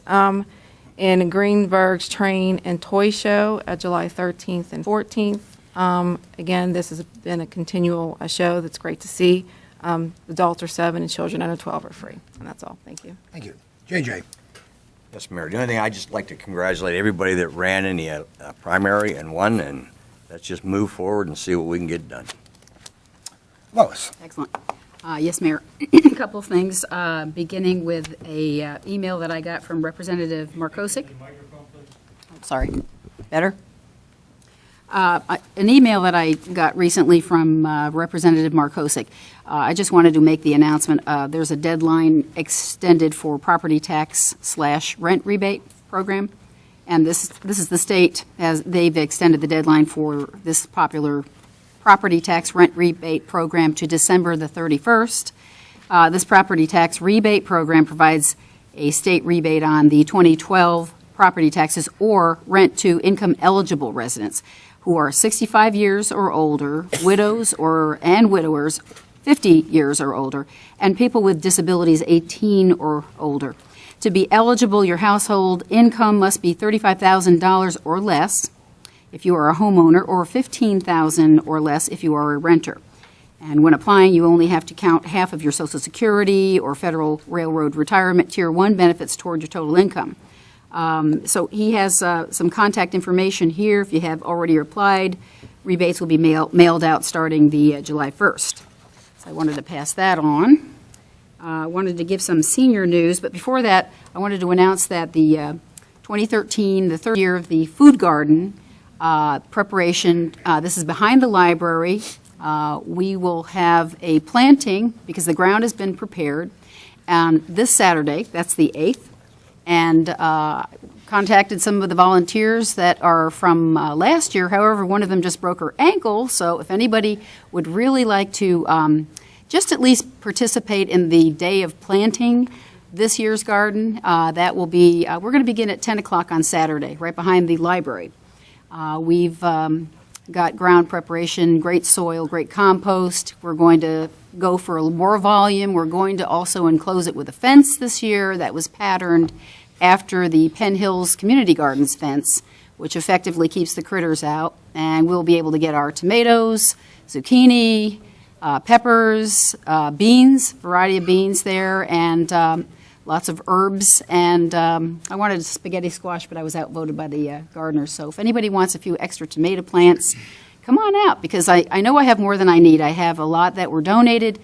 In Greenberg's Train and Toy Show, July 13th and 14th. Again, this has been a continual show that's great to see. Adults are 7 and children under 12 are free. And that's all. Thank you. Thank you. JJ. Yes, Mayor. The only thing, I'd just like to congratulate everybody that ran in the primary and won, and let's just move forward and see what we can get done. Lois. Excellent. Yes, Mayor. A couple of things, beginning with a email that I got from Representative Markosik. Sorry. Better? An email that I got recently from Representative Markosik. I just wanted to make the announcement. There's a deadline extended for property tax / rent rebate program. And this is the state, as they've extended the deadline for this popular property tax rent rebate program to December the 31st. This property tax rebate program provides a state rebate on the 2012 property taxes or rent to income eligible residents who are 65 years or older, widows and widowers, 50 years or older, and people with disabilities 18 or older. To be eligible, your household income must be $35,000 or less if you are a homeowner, or $15,000 or less if you are a renter. And when applying, you only have to count half of your Social Security or Federal Railroad Retirement Tier 1 benefits toward your total income. So he has some contact information here. If you have already applied, rebates will be mailed out starting the July 1st. So I wanted to pass that on. I wanted to give some senior news, but before that, I wanted to announce that the 2013, the third year of the food garden preparation, this is behind the library. We will have a planting, because the ground has been prepared, this Saturday, that's the 8th, and contacted some of the volunteers that are from last year. However, one of them just broke her ankle, so if anybody would really like to just at least participate in the day of planting this year's garden, that will be, we're going to begin at 10 o'clock on Saturday, right behind the library. We've got ground preparation, great soil, great compost. We're going to go for more volume. We're going to also enclose it with a fence this year that was patterned after the Penn Hills Community Gardens fence, which effectively keeps the critters out. And we'll be able to get our tomatoes, zucchini, peppers, beans, variety of beans there, and lots of herbs. And I wanted spaghetti squash, but I was outvoted by the gardeners. So if anybody wants a few extra tomato plants, come on out, because I know I have more than I need. I have a lot that were donated,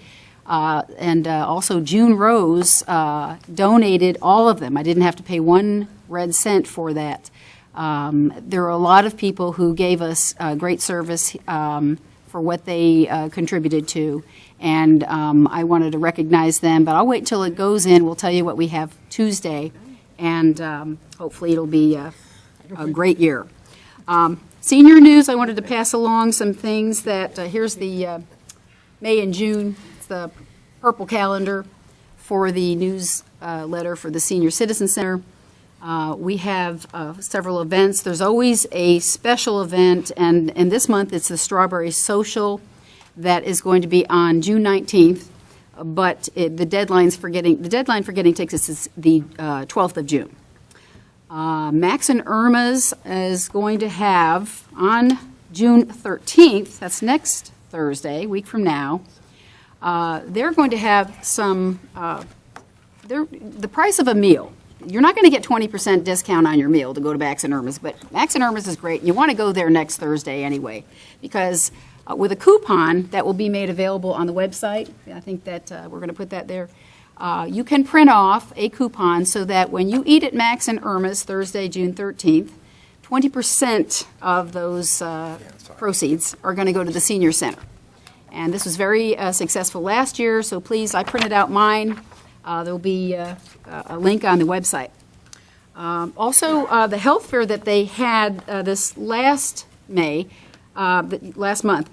and also June Rose donated all of them. I didn't have to pay 1 red cent for that. There are a lot of people who gave us great service for what they contributed to, and I wanted to recognize them, but I'll wait till it goes in. We'll tell you what we have Tuesday, and hopefully it'll be a great year. Senior news, I wanted to pass along some things that, here's the May and June, it's the purple calendar for the newsletter for the Senior Citizen Center. We have several events. There's always a special event, and this month it's the Strawberry Social that is going to be on June 19th, but the deadline for getting tickets is the 12th of June. Max and Irma's is going to have on June 13th, that's next Thursday, a week from now, they're going to have some, the price of a meal. You're not going to get 20% discount on your meal to go to Max and Irma's, but Max and Irma's is great. You want to go there next Thursday anyway, because with a coupon that will be made available on the website, I think that we're going to put that there, you can print off a coupon so that when you eat at Max and Irma's Thursday, June 13th, 20% of those proceeds are going to go to the Senior Center. And this was very successful last year, so please, I printed out mine. There'll be a link on the website. Also, the health fair that they had this last month,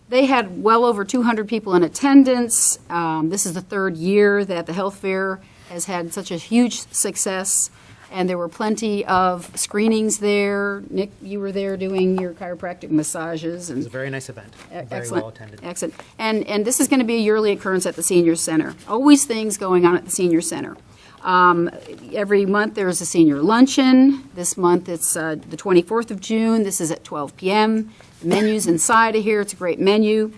they had well over 200 people in attendance. This is the third year that the health fair has had such a huge success, and there were plenty of screenings there. Nick, you were there doing your chiropractic massages. And it was a very nice event. Very excellent, well attended. Excellent. And this is going to be a yearly occurrence at the Senior Center. Always things going on at the Senior Center. Every month there's a senior luncheon. This month it's the 24th of June. This is at 12 p.m. The menu's inside of here. It's a great menu.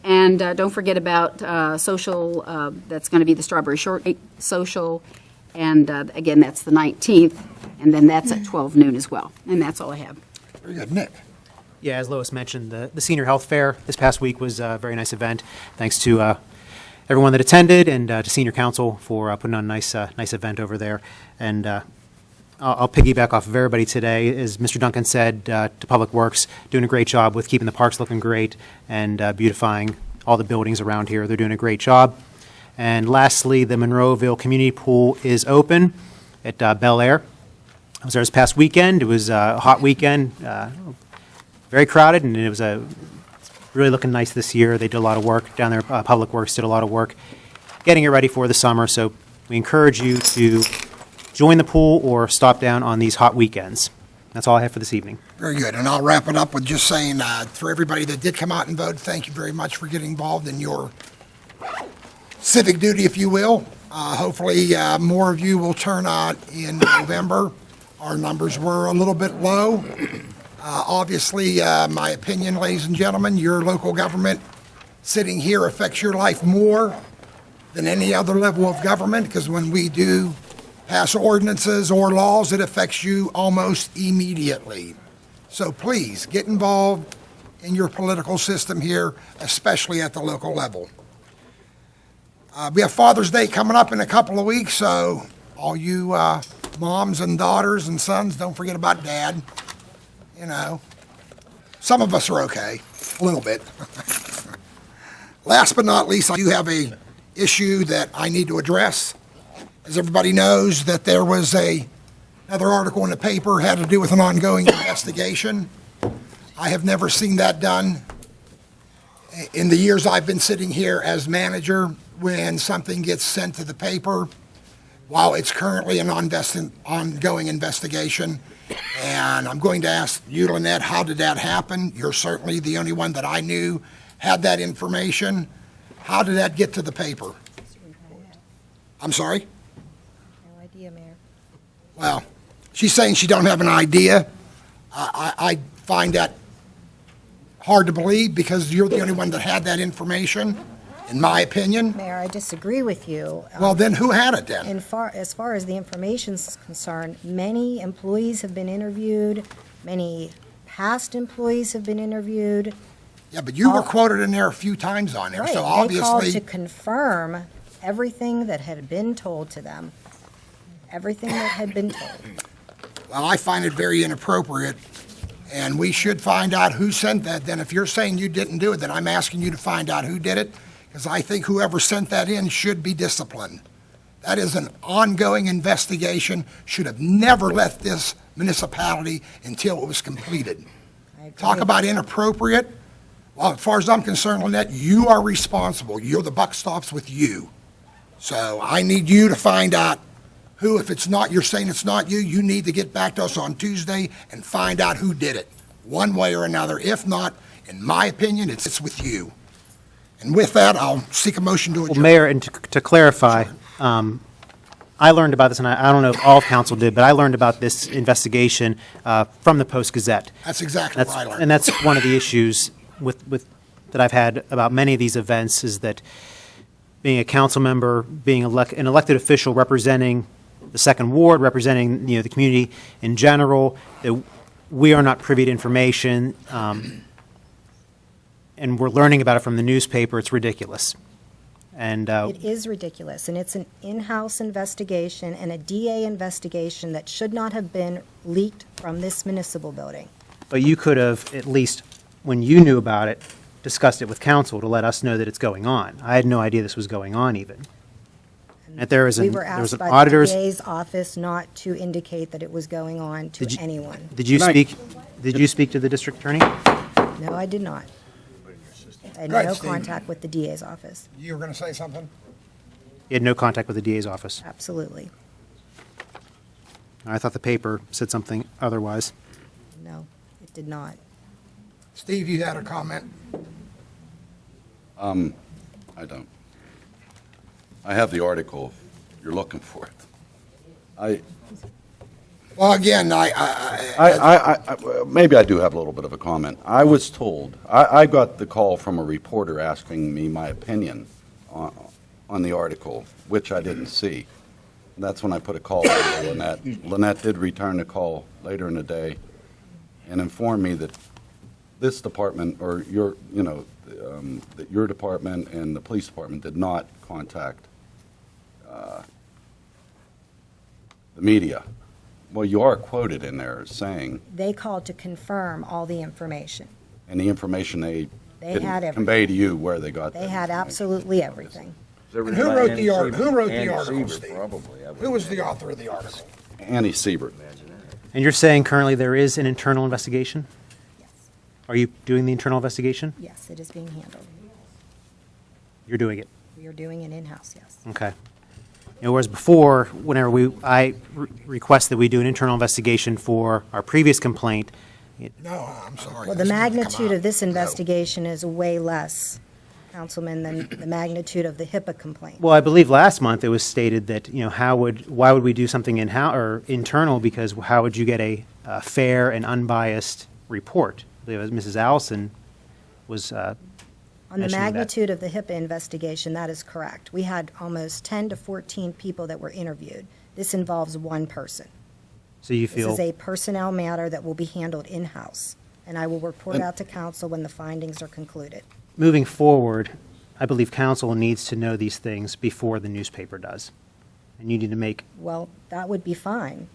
And don't forget about social, that's going to be the Strawberry Shortcake Social. And again, that's the 19th. And then that's at 12 noon as well. And that's all I have. Very good. Nick? Yeah, as Lois mentioned, the Senior Health Fair this past week was a very nice event. Thanks to everyone that attended, and to Senior Council for putting on a nice event over there. And I'll piggyback off of everybody today. As Mr. Duncan said, to Public Works, doing a great job with keeping the parks looking great and beautifying all the buildings around here. They're doing a great job. And lastly, the Monroeville Community Pool is open at Bel Air. I was there this past weekend. It was a hot weekend, very crowded, and it was really looking nice this year. They did a lot of work down there. Public Works did a lot of work getting it ready for the summer. So we encourage you to join the pool or stop down on these hot weekends. That's all I have for this evening. Very good. And I'll wrap it up with just saying, for everybody that did come out and vote, thank you very much for getting involved in your civic duty, if you will. Hopefully, more of you will turn out in November. Our numbers were a little bit low. Obviously, my opinion, ladies and gentlemen, your local government sitting here affects your life more than any other level of government, because when we do pass ordinances or laws, it affects you almost immediately. So please, get involved in your political system here, especially at the local level. We have Father's Day coming up in a couple of weeks, so all you moms and daughters and sons, don't forget about Dad. You know, some of us are okay, a little bit. Last but not least, I do have a issue that I need to address. As everybody knows, that there was another article in the paper had to do with an ongoing investigation. I have never seen that done in the years I've been sitting here as manager. When something gets sent to the paper, while it's currently an ongoing investigation, and I'm going to ask you, Lynette, how did that happen? You're certainly the only one that I knew had that information. How did that get to the paper? I'm sorry? No idea, Mayor. Well, she's saying she don't have an idea. I find that hard to believe, because you're the only one that had that information, in my opinion. Mayor, I disagree with you. Well, then who had it then? As far as the information is concerned, many employees have been interviewed, many past employees have been interviewed. Yeah, but you were quoted in there a few times on there, Right, so they called obviously. to confirm everything that had been told to them, everything that had been told. Well, I find it very inappropriate, and we should find out who sent that. Then if you're saying you didn't do it, then I'm asking you to find out who did it, because I think whoever sent that in should be disciplined. That is an ongoing investigation, should have never left this municipality until it was completed. Talk about inappropriate. Well, as far as I'm concerned, Lynette, you are responsible. The buck stops with you. So I need you to find out who, if it's not, you're saying it's not you, you need to get back to us on Tuesday and find out who did it, one way or another. If not, in my opinion, it's with you. And with that, I'll seek a motion to adjourn. Well, Mayor, and to clarify, I learned about this, and I don't know if all of council did, but I learned about this investigation from the Post-Gazette. That's exactly what I learned. And that's one of the issues that I've had about many of these events, is that being a council member, being an elected official representing the second ward, representing the community in general, that we are not privy to information, and we're learning about it from the newspaper. It's ridiculous. And It is ridiculous, and it's an in-house investigation and a DA investigation that should not have been leaked from this municipal building. but you could have, at least when you knew about it, discussed it with council to let us know that it's going on. I had no idea this was going on even. That there was We an were asked an by the auditor's. DA's office not to indicate that it was going on to anyone. Did you speak to the district attorney? No, I did not. I had Go ahead, no Steve. contact with the DA's office. You were going to say something? You had no contact with the DA's office. Absolutely. I thought the paper said something otherwise. No, it did not. Steve, you had a comment? I don't. I have the article, if you're looking for it. Well, again, Maybe I do have a little bit of a comment. I was told, I got the call from a reporter asking me my opinion on the article, which I didn't see. And that's when I put a call out to Lynette. Lynette did return the call later in the day and informed me that this department, or that your department and the police department did not contact the media. Well, you are quoted in there as saying, They called to confirm all the information. and the information they They didn't had convey to you where they got They that had information. absolutely everything. And who wrote the article? Who wrote the Andy article, Siebert, Steve? probably. Who was the author of the article? Annie Siebert. And you're saying currently there is an internal investigation? Yes. Are you doing the internal investigation? Yes, it is being handled. You're doing it? We are doing it in-house, yes. Okay. Whereas before, whenever I request that we do an internal investigation for our previous complaint. No, I'm sorry. Well, the magnitude of this investigation is way less. Councilman, the magnitude of the HIPAA complaint. Well, I believe last month it was stated that, why would we do something or internal, because how would you get a fair and unbiased report? I believe it was Mrs. Allison was On the mentioning that. magnitude of the HIPAA investigation, that is correct. We had almost 10 to 14 people that were interviewed. This involves one person. So you This feel, is a personnel matter that will be handled in-house, and I will report out to council when the findings are concluded. moving forward, I believe council needs to know these things before the newspaper does. And you need to make, Well, that would be fine.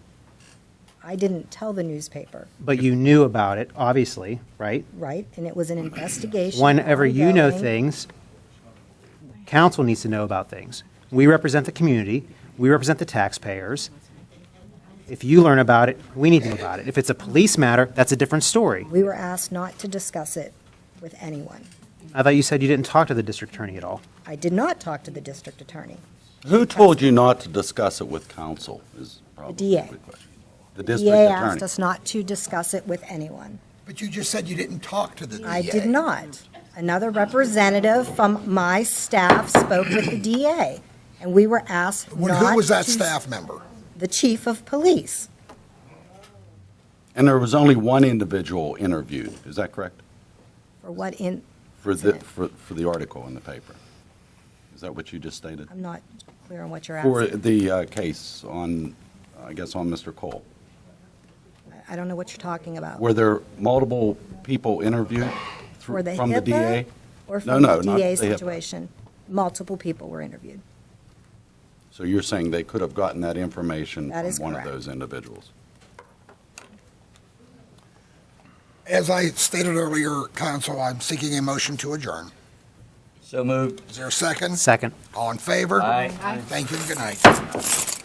I didn't tell the newspaper, but you knew about it, obviously, right? right? And it was an investigation. Whenever you know ongoing. things, council needs to know about things. We represent the community, we represent the taxpayers. If you learn about it, we need to know about it. If it's a police matter, that's a different story. We were asked not to discuss it with anyone. I thought you said you didn't talk to the district attorney at all. I did not talk to the district attorney. Who told you not to discuss it with council is probably DA. the question. The The district DA attorney. asked us not to discuss it with anyone. But you just said you didn't talk to the DA. I did not. Another representative from my staff spoke with the DA, and we were asked not to. Who was that staff member? The chief of police. And there was only one individual interviewed, is that correct? For what in, For the article in the paper? Is that what you just stated? I'm not clear on what you're For asking. the case on, I guess, on Mr. Cole? I don't know what you're talking about. Were there multiple people interviewed For the from the HIPAA DA? or No, from no, the not DA the HIPAA. situation? Multiple people were interviewed. So you're saying they could have gotten that information That from is one of correct. those individuals? As I stated earlier, council, I'm seeking a motion to adjourn. So moved. Is there a second? Second. All in favor? Aye. Thank you and good night.